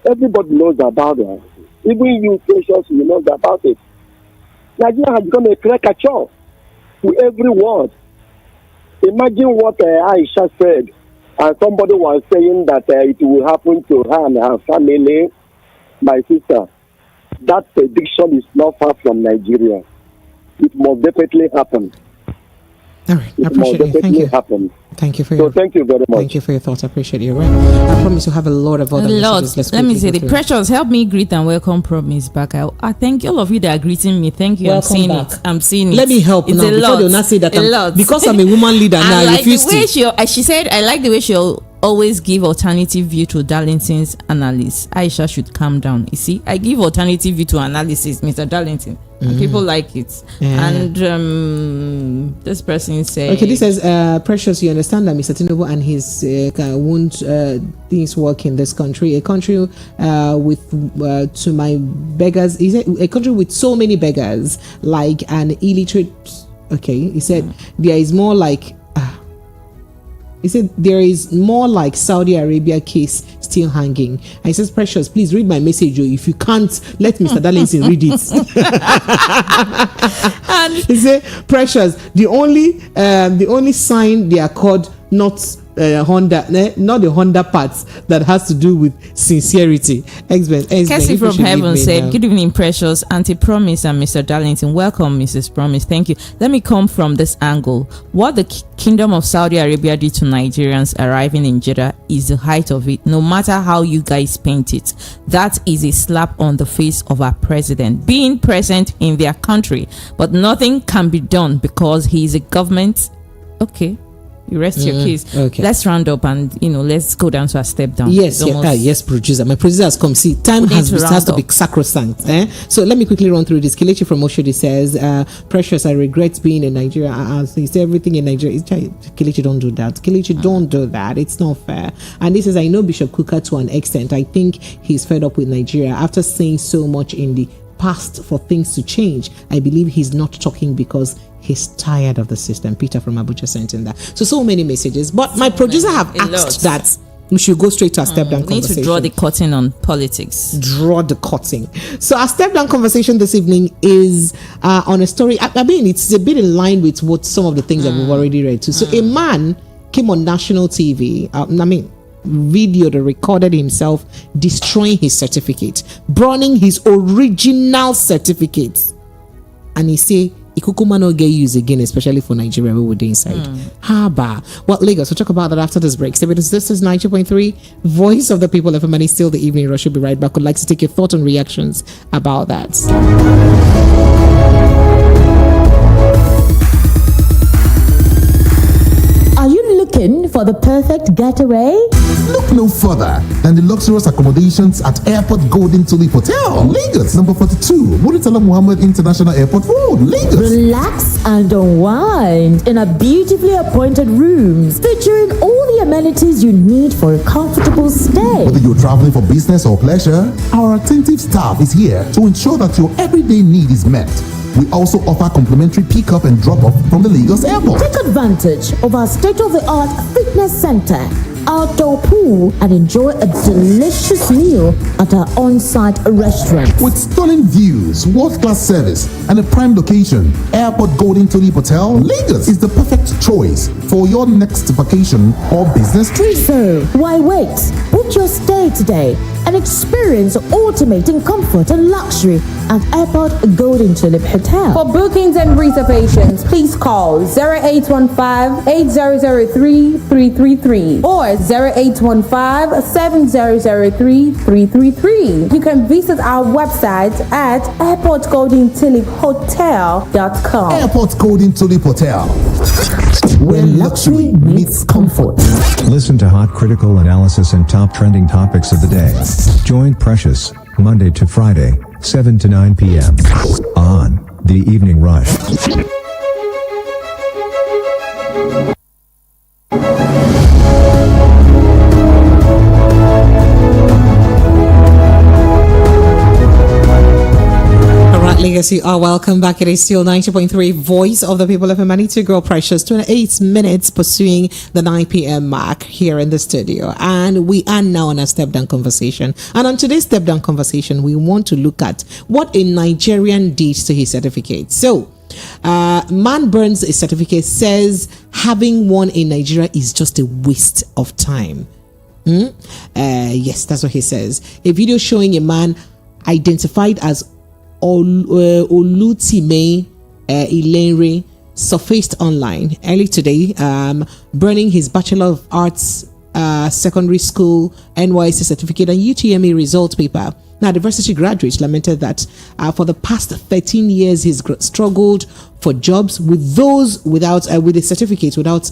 Everybody knows about it. Even you, Precious, you know about it. Nigeria has become a caricature to every word. Imagine what Aisha said, and somebody was saying that it will happen to her and her family. My sister, that prediction is not far from Nigeria. It must definitely happen. All right, I It must appreciate it. Thank definitely you. happen. Thank you for So your thank you very much. thank you for your thoughts. I appreciate you. Right. I promise you have a lot of other A lot. messages. Let me quickly say, go the through. Precious, help me greet and welcome Promise back. I thank all of you that are greeting me. Thank you. Welcome I'm seeing back. it. I'm seeing it. Let me help It's now a before lot. they'll not say that A lot. because I'm a woman leader now. I like refuse the way to. she said, I like the way she'll always give alternative view to Darlington's analysis. Aisha should calm down. You see, I give alternative view to analysis, Mr. Darlington, and people like it. Yeah. And this person said, Okay, this says, Precious, you understand that Mr. Tinubu and his won't things work in this country. A country with, to my beggars, he said, a country with so many beggars, like an illiterate. Okay, he said, there is more like. He said there is more like Saudi Arabia case still hanging. And he says, Precious, please read my message. If you can't, let Mr. Darlington read it. He said, Precious, the only sign they are called not Honda, not the Honda parts that has to do with sincerity. Cassie from Heaven said, good evening, Precious, Auntie Promise and Mr. Darlington. Welcome, Mrs. Promise. Thank you. Let me come from this angle. What the Kingdom of Saudi Arabia did to Nigerians arriving in Jeddah is the height of it. No matter how you guys paint it, that is a slap on the face of our president being present in their country, but nothing can be done because he is a government. Okay, you rest your case. Okay. Let's round up and let's go down to a step down. Yes, yes, producer. My producer has come. See, time has to be sacrosanct. So let me quickly run through this. Kelechi from Oshodi says, Precious, I regret being in Nigeria. He said everything in Nigeria. Kelechi, don't do that. Kelechi, don't do that. It's not fair. And this says, I know Bishop Kuka to an extent. I think he's fed up with Nigeria after saying so much in the past for things to change. I believe he's not talking because he's tired of the system. Peter from Abuja sent in that. So many messages. But my producer have asked that we should go straight to our step down conversation. Need to draw the curtain on politics. Draw the curtain. So our step down conversation this evening is on a story. I mean, it's a bit in line with what some of the things that we've already read too. So a man came on national TV. Videoed or recorded himself destroying his certificate, burning his original certificate, and he say Ikukuma no get used again, especially for Nigeria where we're inside. Haba. Well, Lagos, we'll talk about that after this break. So this is 90.3 Voice of the People FM, and it's still the evening rush. We'll be right back. Would like to take your thoughts and reactions about that. Are you looking for the perfect getaway? Look no further than the luxurious accommodations at Airport Golden Tulip Hotel, Lagos, number 42, Muritala Muhammad International Airport Road, Lagos. Relax and unwind in a beautifully appointed rooms featuring all the amenities you need for a comfortable stay. Whether you're traveling for business or pleasure, our attentive staff is here to ensure that your everyday need is met. We also offer complimentary pick-up and drop-off from the Lagos airport. Take advantage of our state-of-the-art fitness center, outdoor pool, and enjoy a delicious meal at our on-site restaurant. With stunning views, world-class service, and a prime location, Airport Golden Tulip Hotel, Lagos is the perfect choice for your next vacation or business trip. So, why wait? Book your stay today and experience ultimate in comfort and luxury at Airport Golden Tulip Hotel. For bookings and reservations, please call 0815-8003-333 or 0815-7003-333. You can visit our website at airportgoldentuliphotel.com. Airport Golden Tulip Hotel, where luxury meets comfort. Listen to hot critical analysis and top trending topics of the day. Join Precious, Monday to Friday, 7 to 9 p.m. on The Evening Rush. Legacy are welcome back. It is still 90.3 Voice of the People of Humanity. Girl Precious, 28 minutes pursuing the 9 p.m. mark here in the studio. And we are now on a step down conversation. And on today's step down conversation, we want to look at what a Nigerian did to his certificate. So, man burns a certificate, says having one in Nigeria is just a waste of time. Yes, that's what he says. A video showing a man identified as Olutime Ilenre surfaced online early today, burning his Bachelor of Arts Secondary School NYSC certificate and UTME result paper. Now, the university graduate lamented that for the past 13 years, he's struggled for jobs with those without with the certificate without.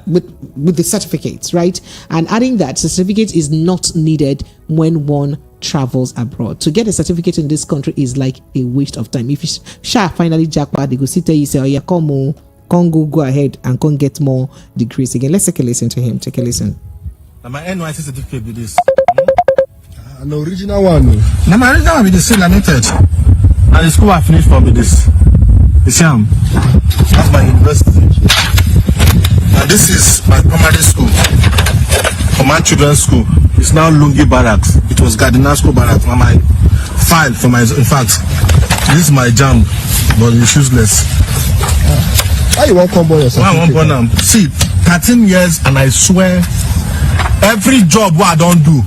With the certificates, right? And adding that the certificate is not needed when one travels abroad. To get a certificate in this country is like a waste of time. If you finally jackpot, they go sit there, you say, oh yeah, come go ahead and come get more degrees again. Let's take a listen to him. Take a listen. Now my NYSC certificate with this. An original one. Now my original one with this still limited. And the school I finished for with this. You see that's my university. And this is my primary school, Command Children's School. It's now Lungi Barracks. It was Gardiner School Barracks. Now my file for my, in fact, this is my jam, but it's useless. Why you want to come your certificate? Why I want born them? See, 13 years and I swear, every job what I don't do,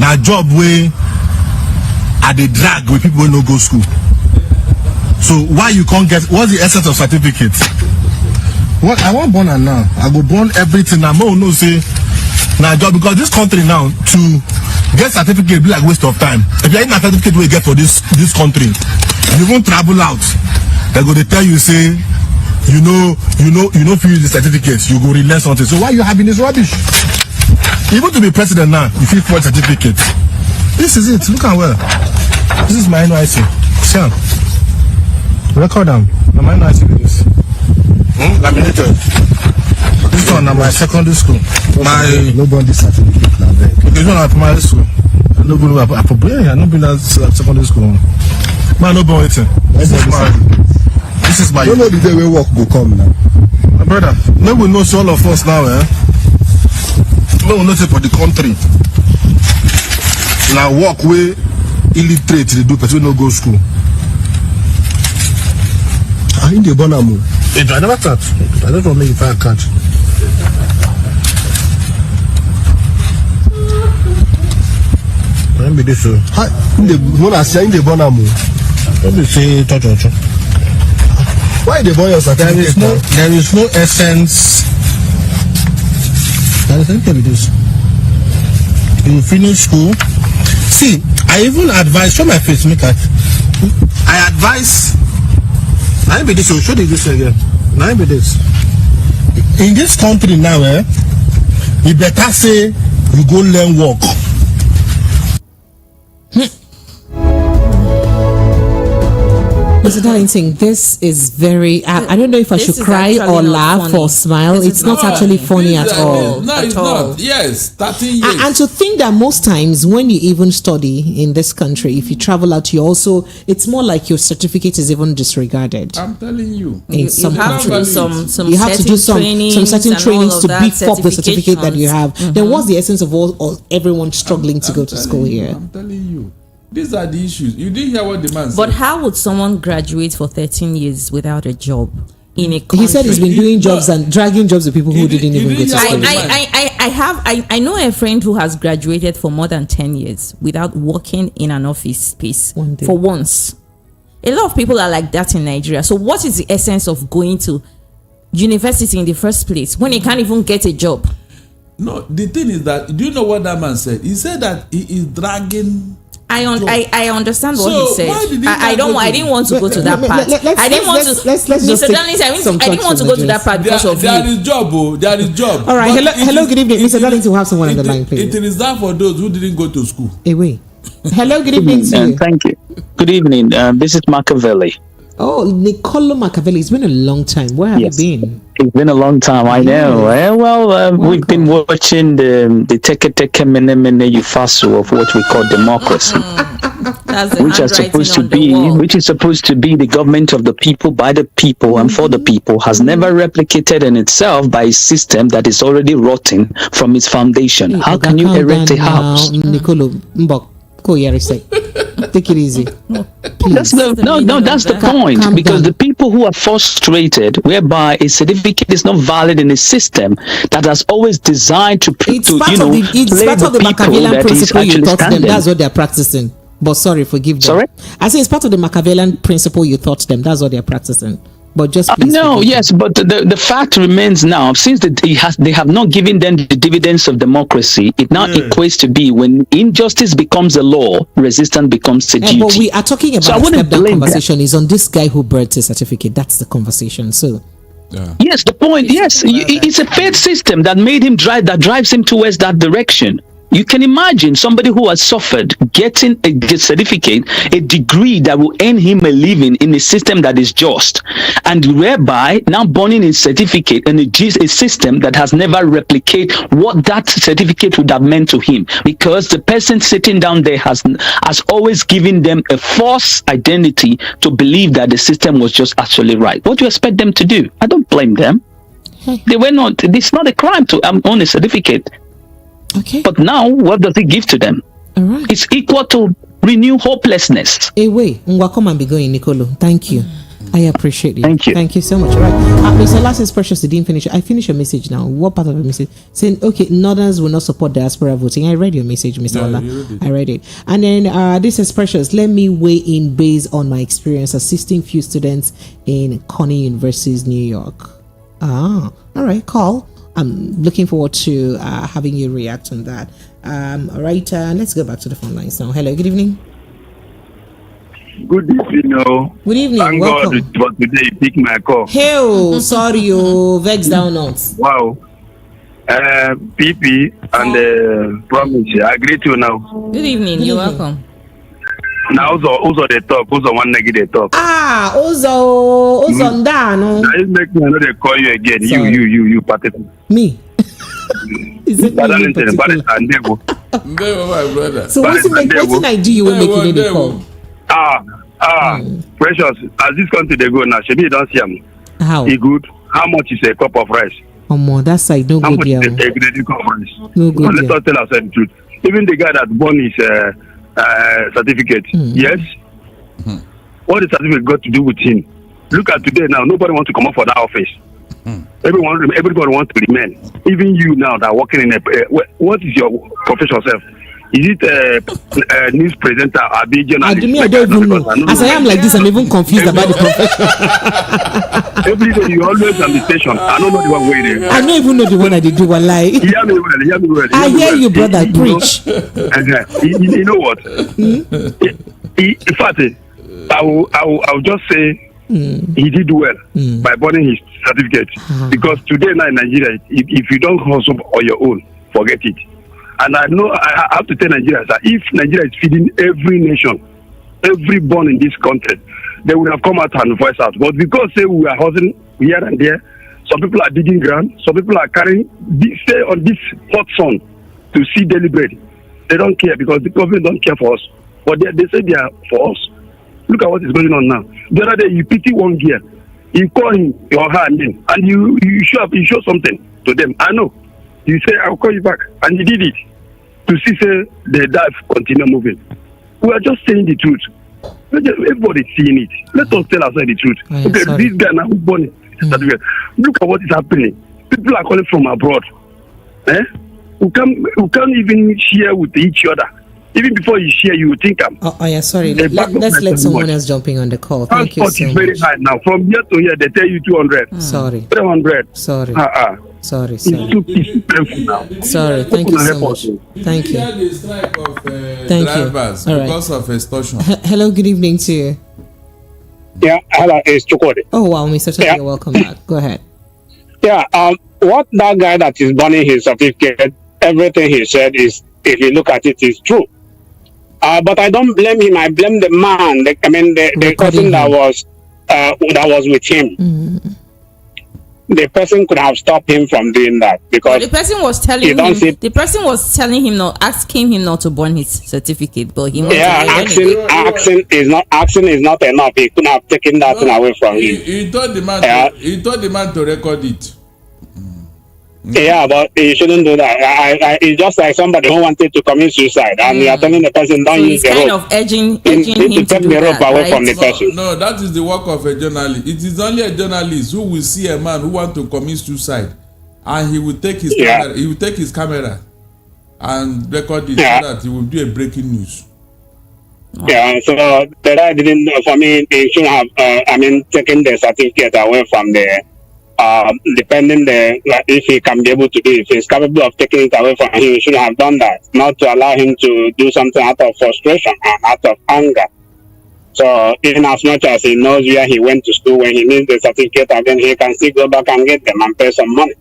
now job where I dey drag with people who no go school. So why you can't get, what's the essence of certificate? What I want born and now, I go burn everything. I'm no say now job because this country now to get certificate be like waste of time. If you ain't a certificate we get for this country, you won't travel out. They go to tell you say, you know feel the certificate, you go release something. So why you having this rubbish? Even to be president now, you feel for a certificate. This is it. Look at well. This is my NYC. Sure. Record them. My NYC with this. Laminated. This one is my secondary school. Nobody certificate now. This one is primary school. I've not been at secondary school. Man, no born waiting. This is my. You know the day we work will come now. My brother, no one knows all of us now, eh? No one knows it for the country. Now walk way illiterate they do, but we no go school. I in the Bonamu. I never catch. I don't know if I catch. Let me this. In the Bonamu. Let me say touch. Why they burn your certificate? There is no essence. There is anything with this. You finish school. See, I even advise. Show my face, make it. I advise. Now be this. Show this again. Now be this. In this country now, you better say you go learn work. Mr. Darlington, this is very. I don't know if I should cry or laugh or smile. It's not actually funny at all. No, it's not. Yes, 13 years. And to think that most times when you even study in this country, if you travel out, you also, it's more like your certificate is even disregarded. I'm telling you. In some countries, some you have to do some certain trainings to beef up the certificate that you have. Mm-hmm. Then what's the essence of all everyone struggling to go to school here? I'm telling you. These are the issues. You didn't hear what the man said. But how would someone graduate for 13 years without a job in a country? He said he's been doing jobs and dragging jobs with people who didn't even go to school. I know a friend who has graduated for more than 10 years without working in an office space for once. A lot of people are like that in Nigeria. So what is the essence of going to university in the first place when you can't even get a job? No, the thing is that, do you know what that man said? He said that he is dragging. I understand what he said. I didn't want to go to that part. I didn't want to. Mr. Darlington, I didn't want to go to that part because of you. There is job, there is job. All right, hello, good evening, Mr. Darlington. We have someone on the line, please. It is that for those who didn't go to school. Hello, good evening to you. Thank you. Good evening. This is Machiavelli. Oh, Niccolo Machiavelli. It's been a long time. Where have you been? It's been a long time, I know. We've been watching the Teke Mene Mene Yufasu of what we call democracy, which is supposed to be the government of the people, by the people, and for the people, has never replicated in itself by a system that is already rotten from its foundation. How can you erect a house? Niccolo, take it easy. That's the point. Because the people who are frustrated, whereby a certificate is not valid in a system that has always designed to play it's part of the Machiavellian principle you taught them. That's what they're practicing. But sorry, forgive them. Sorry? I say it's part of the Machiavellian principle you taught them. That's what they're practicing. But just please but the fact remains now, since they have not given them the dividends of democracy, it now equates to be when injustice becomes a law, resistance becomes a duty. But we are talking about step down conversation is on this guy who birthed a certificate. That's the conversation. So yes, the point, it's a faith system that made him drives him towards that direction. You can imagine somebody who has suffered getting a certificate, a degree that will earn him a living in a system that is just, and whereby now burning his certificate in a system that has never replicated what that certificate would have meant to him, because the person sitting down there has always given them a false identity to believe that the system was just actually right. What do you expect them to do? I don't blame them. They were not. It's not a crime to own a certificate. Okay. But now, what does it give to them? All right. It's equal to renew hopelessness. Welcome and be going, Nicolo. Thank you. I appreciate it. Thank you. Thank you so much. Right. Mr. Last is Precious. You didn't finish. I finished your message now. What part of the message? Saying, okay, Northerners will not support diaspora voting. I read your message, Mr. Ola. I read it. And then this is Precious. Let me weigh in based on my experience assisting few students in Kanu University's New York. All right. Call. I'm looking forward to having you react on that. All right, let's go back to the phone lines now. Hello, good evening. Good evening. Good evening. Thank Welcome. God for today. You pick my call. Hey, sorry, you vex down not. Wow. PP and Promise. I agree to you now. Good evening. You're welcome. Now, also they talk. Also one negative talk. Also Ndano. Now you make me another call you again. Sorry. You pathetic. Me. Is it me? My brother. So what did I do you when making any call? Precious. As this country they go now, Shebi don't see him. How? He good. How much is a cup of rice? That side no How good much there. is a cup of rice? No good. Let us tell ourselves the truth. Even the guy that won his certificate, yes. What the certificate got to do with him? Look at today now. Nobody wants to come up for that office. Everybody wants to remain. Even you now that are working in what is your profession self? Is it a news presenter or a journalist? I don't even know. As I am like this, I'm even confused about the profession. Every day you always on the station. I don't know the one waiting. I don't even know the one I did do. Wallahi. Hear me well. I hear you, brother. Preach. You know what? In fact, I will just say he did well by burning his certificate. Because today now in Nigeria, if you don't hustle on your own, forget it. And I know I have to tell Nigeria that if Nigeria is feeding every nation, every born in this country, they would have come out and voice out. But because say we are hustling here and there, some people are digging ground, some people are carrying stay on this hot sun to see deliberate. They don't care because the government don't care for us. But they say they are for us. Look at what is going on now. The other day you pity one gear, you call him your hand in, and you show something to them. I know. You say I'll call you back, and you did it. To see say the dive continue moving. We are just saying the truth. Everybody's seeing it. Let us tell ourselves the truth. This guy now who born it. Look at what is happening. People are calling from abroad. We can't even share with each other. Even before you share, you will think sorry. Let's let someone else jumping on the call. Thank you so much. Very high now. From here to here, they tell you 200. Sorry. 300. Sorry. Sorry. It's too painful now. Sorry. Thank you so much. Thank you. The strike of Thank drivers you. All right. because of extortion. Hello. Good evening to you. Yeah. Hello. It's Chukode. Oh wow, Mr. Chukode, you're welcome back. Go ahead. Yeah. What that guy that is burning his certificate, everything he said is, if you look at it, is true. But I don't blame him. I blame the man. The person that was that was with him. The person could have stopped him from doing that because the person was telling him. The person was telling him not, asking him not to burn his certificate, but he asking is not enough. He couldn't have taken that thing away from him. He told the man. He told the man to record it. Yeah, but you shouldn't do that. It's just like somebody who wanted to commit suicide, and you are telling the person don't use the rope. Kind of edging him to take the rope away from the person. No, that is the work of a journalist. It is only a journalist who will see a man who want to commit suicide, and he will take his camera. He will take his camera and record it so that he will do a breaking news. Yeah, so that I didn't. For me, he should have. Taken the certificate away from the. Depending if he can be able to do it, if he's capable of taking it away from him, he should have done that, not to allow him to do something out of frustration and out of anger. So, in as much as he knows where he went to school, when he needs the certificate again, he can still go back and get them and pay some money.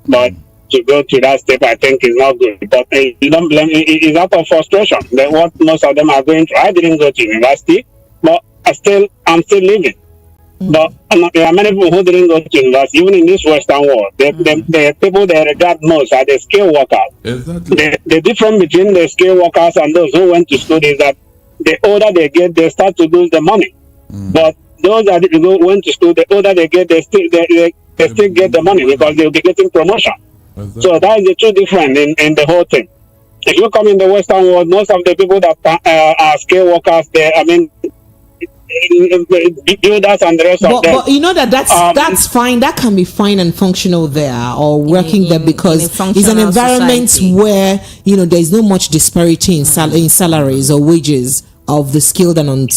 But to go to that step, I think is not good. But you don't blame me, it's out of frustration. What most of them are going through. I didn't go to university, but I'm still living. But there are many people who didn't go to university, even in this Western world. The people they regard most are the skilled workers. Exactly. The difference between the skilled workers and those who went to school is that the older they get, they start to lose the money. But those that went to school, the older they get, they still get the money because they'll be getting promotion. Exactly. So that is the true difference in the whole thing. If you come in the Western world, most of the people that are skilled workers, builders and the rest of them. But you know that's fine. That can be fine and functional there or working there because it's an environment where there's no much disparity in salaries or wages of the skilled and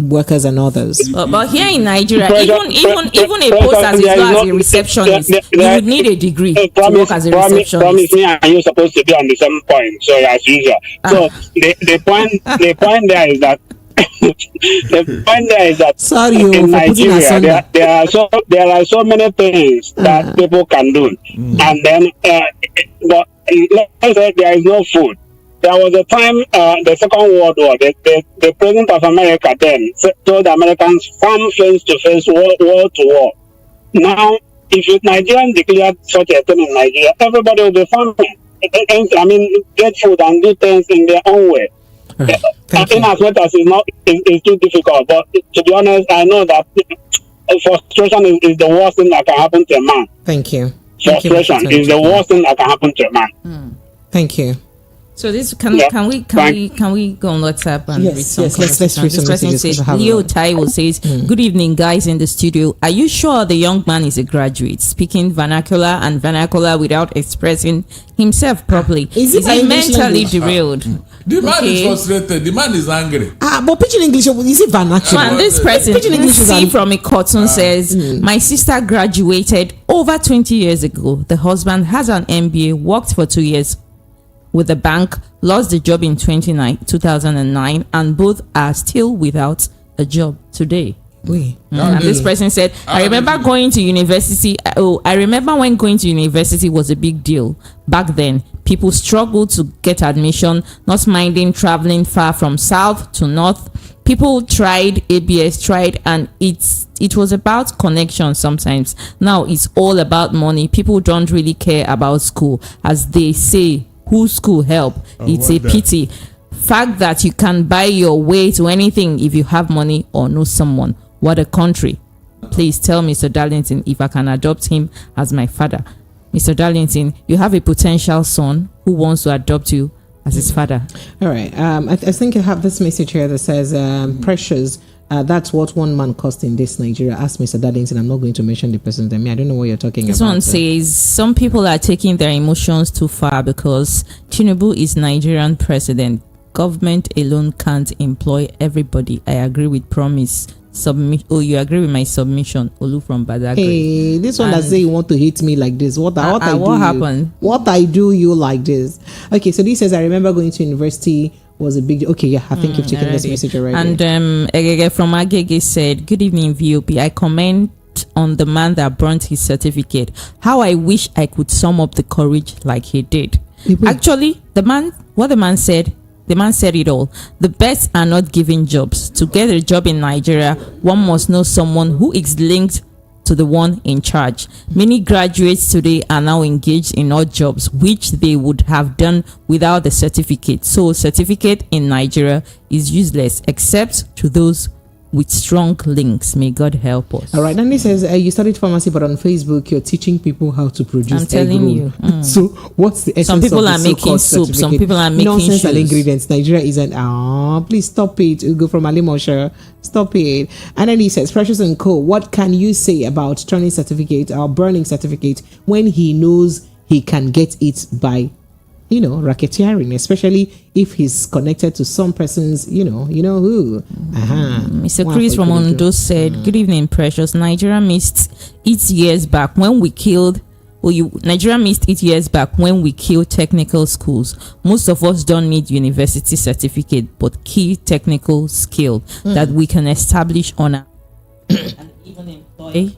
workers and others. But here in Nigeria, even a post as low as a receptionist, you would need a degree to work as a receptionist. Promise me, and you're supposed to be on the same point. So as usual. So the point there is that. The point there is that in Nigeria there are so many things that people can do, and then but let's say there is no food. There was a time the Second World War, the president of America then told the Americans farm face to face, war to war. Now, if Nigerians declared such a thing in Nigeria, everybody will be farming. Get food and do things in their own way. I think as much as it's too difficult, but to be honest, I know that frustration is the worst thing that can happen to a man. Thank you. Frustration is the worst thing that can happen to a man. Thank you. So this can we go on WhatsApp and read some let's read some This person messages. says, Leo Taiwo says, good evening guys in the studio. Are you sure the young man is a graduate, speaking vernacular without expressing himself properly? Is he mentally derailed? The man is frustrated. The man is angry. But pidgin English is it vernacular? And this person, see from a cartoon says, my sister graduated over 20 years ago. The husband has an MBA, worked for 2 years with the bank, lost the job in 2009, and both are still without a job today. And this person said, I remember going to university. I remember when going to university was a big deal. Back then, people struggled to get admission, not minding traveling far from south to north. People tried, ABS tried, and it was about connection sometimes. Now it's all about money. People don't really care about school. As they say, whose school help? It's a pity. Fact that you can buy your way to anything if you have money or know someone. What a country. Please tell Mr. Darlington if I can adopt him as my father. Mr. Darlington, you have a potential son who wants to adopt you as his father. All right. I think I have this message here that says, Precious, that's what one man cost in this Nigeria. Ask Mr. Darlington. I'm not going to mention the person's name. I don't know what you're talking about. This one says, some people are taking their emotions too far because Tinubu is Nigerian president. Government alone can't employ everybody. I agree with Promise. You agree with my submission, Olu from Badagry. Hey, this one that say you want to hit me like this. What happened? What I do you like this? Okay, so this says I remember going to university was a big deal. Okay, yeah, I think you've taken this message already. And Egege from Agege said, good evening, VOP. I comment on the man that burnt his certificate. How I wish I could sum up the courage like he did. Actually, what the man said The man said it all. The best are not given jobs. To get a job in Nigeria, one must know someone who is linked to the one in charge. Many graduates today are now engaged in odd jobs, which they would have done without the certificate. So, certificate in Nigeria is useless, except to those with strong links. May God help us. All right. And he says you studied pharmacy, but on Facebook you're teaching people how to produce. I'm telling you. So what's the essence? Some people of are the making soup. certificate? Some people are making nonsense shoes. and ingredients. Nigeria isn't. Please stop it. You go from Ali Moshe. Stop it. And then he says, Precious and Co. What can you say about turning certificate or burning certificate when he knows he can get it by, racketeering, especially if he's connected to some persons, you know who. Mr. Chris from Ondo said, Good evening, Precious. Nigeria missed it years back when we killed technical schools. Most of us don't need university certificate, but key technical skill that we can establish on our and even employ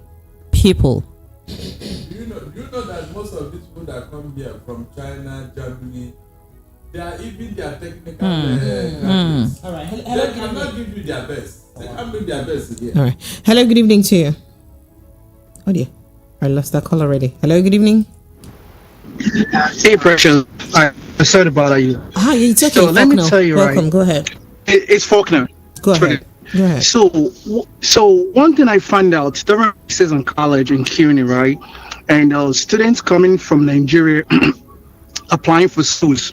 people. Do you know that most of these people that come here from China, Germany, they are even their technical graduates. All right. They cannot give you their best. They can't bring their best here. All right. Hello, good evening to you. Oh dear, I lost that call already. Hello, good evening. Hey, Precious. I'm sorry to bother you. It's okay. So let me tell you, Welcome. right? Go ahead. It's Faulkner. Go ahead. Go ahead. So one thing I found out during in college in CUNY, right, and students coming from Nigeria applying for schools.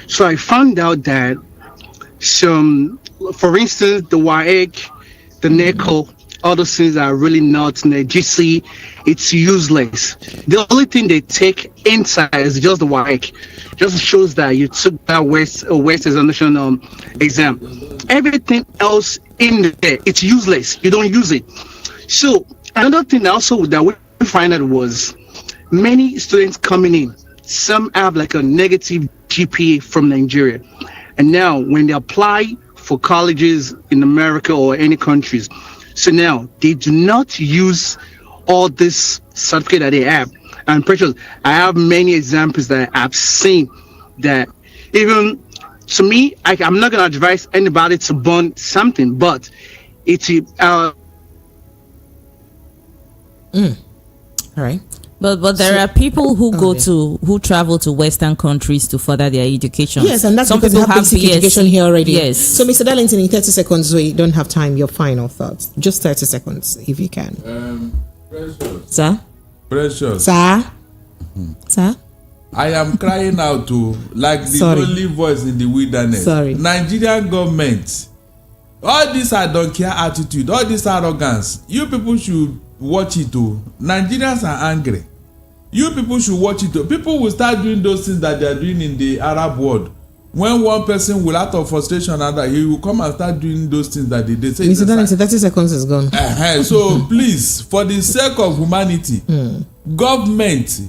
So I found out that for instance, the WAEC, the NECO, all those things are really not in the GC. It's useless. The only thing they take inside is just the WAEC. Just shows that you took that West examination exam. Everything else in there, it's useless. You don't use it. So another thing also that we find out was many students coming in, some have like a negative GPA from Nigeria. And now when they apply for colleges in America or any countries, so now they do not use all this certificate that they have. And Precious, I have many examples that I've seen that even to me, I'm not going to advise anybody to burn something, but it's all right. But there are people who travel to Western countries to further their education. Yes, and that's some because they people have basic education here already. Yes. So, Mr. Darlington, in 30 seconds, we don't have time. Your final thoughts, just 30 seconds, if you can. Precious. Sir. Precious. Sir. Sir. I am crying out to like the only voice in the wilderness. Nigerian government, all this I don't care attitude, all this arrogance, you people should watch it too. Nigerians are angry. You people should watch it too. People will start doing those things that they are doing in the Arab world. When one person will out of frustration another, he will come and start doing those things that they say. Mr. Darlington, 30 seconds is gone. So please, for the sake of humanity, government,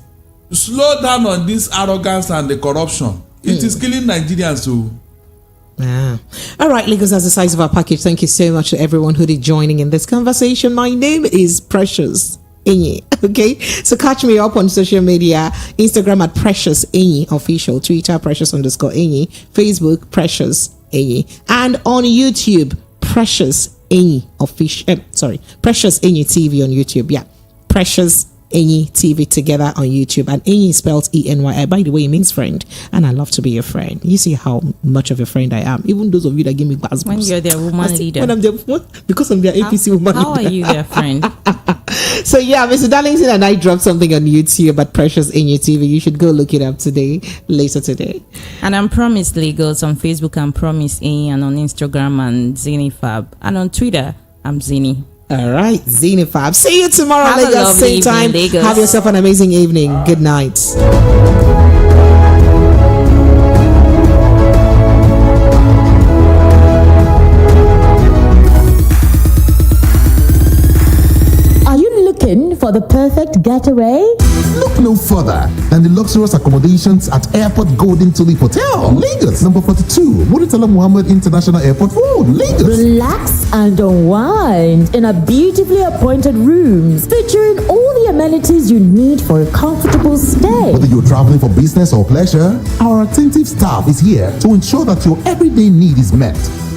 slow down on this arrogance and the corruption. It is killing Nigerians too. All right, Lagos, that's the size of our package. Thank you so much to everyone who did joining in this conversation. My name is Precious Enyi. Okay, so catch me up on social media: Instagram at Precious Enyi Official, Twitter Precious_Enyi, Facebook Precious Enyi, and on YouTube Precious Enyi Official. Precious Enyi TV on YouTube. Yeah, Precious Enyi TV together on YouTube, and Enyi spelled E-N-Y. By the way, it means friend, and I love to be your friend. You see how much of a friend I am. Even those of you that give me buzz. When you're their woman leader. Because I'm their APC woman leader. How are you their friend? So yeah, Mr. Darlington and I dropped something on YouTube at Precious Enyi TV. You should go look it up later today. And I'm Promise Lagos on Facebook. I'm Promise Enyi, and on Instagram and Zinifab, and on Twitter I'm Zini. All right, Zenifab. See you tomorrow, Have Lagos, same time. Lagos. Have yourself an amazing evening. Good night. Are you looking for the perfect getaway? Look no further than the luxurious accommodations at Airport Golden Tulip Hotel, Lagos, number 42, Muritala Muhammad International Airport Road, Lagos. Relax and unwind in a beautifully appointed rooms featuring all the amenities you need for a comfortable stay. Whether you're traveling for business or pleasure, our attentive staff is here to ensure that your everyday need is met.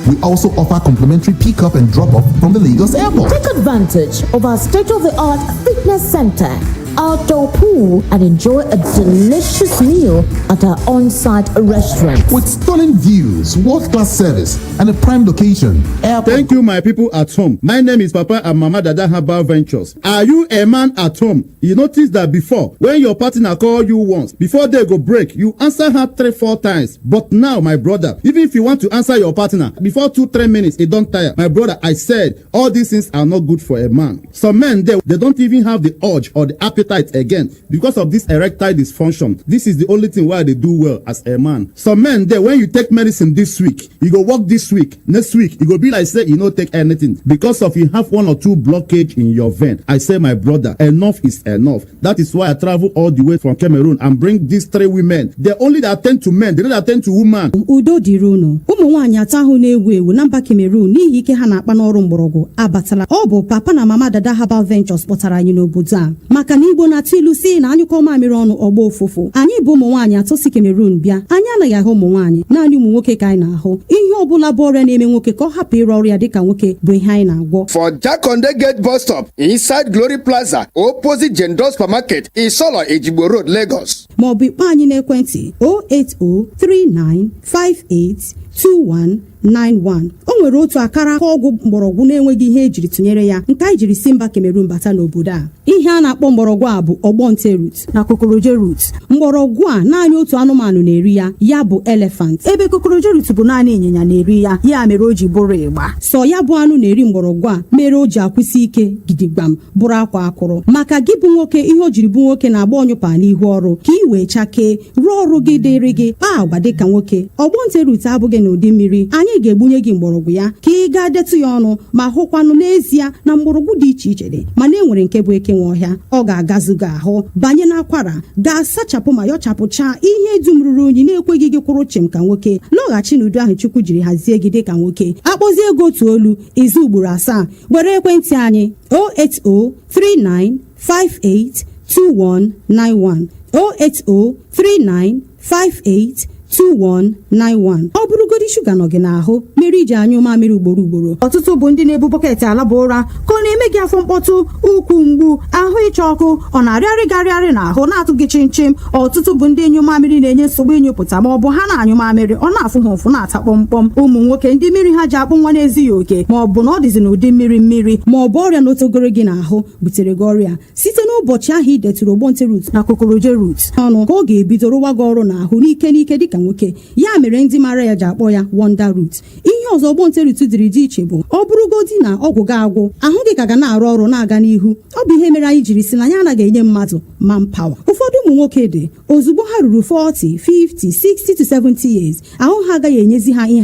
We also offer complimentary pick-up and drop-off from the Lagos airport. Take advantage of our state-of-the-art fitness center, outdoor pool, and enjoy a delicious meal at our on-site restaurant. With stunning views, world-class service, and a prime location, airport. Thank you, my people at home. My name is Papa and Mama Dada Herbal Ventures. Are you a man at home? You notice that before, when your partner call you once, before they go break, you answer her 3-4 times. But now, my brother, even if you want to answer your partner, before 2-3 minutes, it don't tire. My brother, I said, all these things are not good for a man. Some men, they don't even have the urge or the appetite again because of this erectile dysfunction. This is the only thing why they do well as a man. Some men there, when you take medicine this week, you go work this week, next week you go be like say you don't take anything because of you have 1 or 2 blockage in your vein. I say, my brother, enough is enough. That is why I travel all the way from Cameroon and bring these 3 women. They only attend to men, they don't attend to women. Udo diruno ụmụ nwaanyị atahụ na-ewu ewu na mba Cameroon n'ihi ike ha na-akpa n'ọrụ mgbọrọgwụ abatala. Ọ bụ Papa na Mama Dada Herbal Ventures kpọtara anyị n'obodo a maka na Igbo na-atụ ilu si na anyụkọ mamịrị ọnụ ọgbọ ofụfụ. Anyị bụ ụmụ nwaanyị atọ si Cameroon bịa. Anyị anaghị ahụ ụmụ nwaanyị, naanị ụmụ nwoke ka anyị na-ahụ. Ihe ọbụla bụ ọrịa na-eme nwoke ka ọ hapụ ịrụ ọrụ ya dịka nwoke bụ ihe anyị na-agwọ. For Jakonde Gate bus stop inside Glory Plaza opposite Jendol Supermarket, Isolo Ejigbo Road, Lagos. Ma ọ bụ ikpọ anyị n'ekwentị 08039582191. O nwere otu akara ọgwụ mgbọrọgwụ na-enweghị ihe ejiri tụnyere ya nke anyị jiri si mba Cameroon bata n'obodo a. Ihe a na-akpọ mgbọrọgwụ a bụ ọgbọnte root na kokoroje root. Mgbọrọgwụ a naanị otu anụmanụ na-eri ya, ya bụ elephant. Ebe kokoroje root bụ naanị ịnyịnya na-eri ya, ya mere o ji bụrụ ịgba. Sọ ya bụ anụ na-eri mgbọrọgwụ a mere o ji akwụsị ike gidigbam bụrụ akwa akụrụ. Maka gị bụ nwoke, ihe o jiri bụ nwoke na-agba ọnyụpa n'ihu ọrụ ka ị wee chakee rụọ ọrụ gị dịrị gị kpaa agwa dịka nwoke. Ọgbọnte root abụghị n'ụdị mmiri. Anyị ga-egbunye gị mgbọrọgwụ ya ka ị gaa detụ ya ọnụ ma hụkwanụ n'ezie na mgbọrọgwụ dị iche iche dị, mana e nwere nke bụ eke nwe ọhịa. Ọ ga-agazu gị ahụ banye n'akwara, ga-asachapụ ma yọchapụcha ihe dum ruru unyi na-ekweghị gị kwụrụ chịm ka nwoke. Lọghachi n'udo ahụ Chukwu jiri hazie gị dịka nwoke. Akpọzie ego otu olu izu ugboro 7. Were ekwentị anyị 08039582191 08039582191. Ọ bụrụgodi shuga nọ gị n'ahụ mere iji anyụ mamịrị ugboro ugboro. Ọtụtụ bụ ndị na-ebu bọket alaba ụra ka ọ na-eme gị afọ mkpọtụ, ụkwụ mgbu, ahụ ịcha ọkụ, ọ na-arịarị garịarị n'ahụ na-atụ gị chimchim. Ọtụtụ bụ ndị ịnyụ mamịrị na-enye nsogbu ịnyụpụta ma ọ bụ ha na-anyụ mamịrị ọ na-afụ ha ụfụ na-ata kpọmkpọm. Ụmụ nwoke ndị mmiri ha ji akpụ nwa na-ezighị oke ma ọ bụ na ọ dịzi n'ụdị mmiri ma ọ bụ ọrịa n'otogoro gị n'ahụ butere gị ọrịa site n'ụbọchị ahụ ị detụrụ ọgbọnte root na kokoroje root ọnụ ka ọ ga-ebido rụwa gị ọrụ n'ahụ n'ike dịka nwoke. Ya mere ndị mara ya ji akpọ ya wonder root. Ihe ọzọ ọgbọnte root dịrị dị iche bụ ọ bụrụgodị na ọgwụ gị agwụ, ahụ gị ka ga na-arụ ọrụ na-aga n'ihu. Ọ bụ ihe mere anyị jiri si na anyị anaghị enye mmadụ manpower. Ụfọdụ ụmụ nwoke dị ozugbo ha ruru 40, 50, 60 to 70 years, ahụ ha agaghị enyezi ha ihe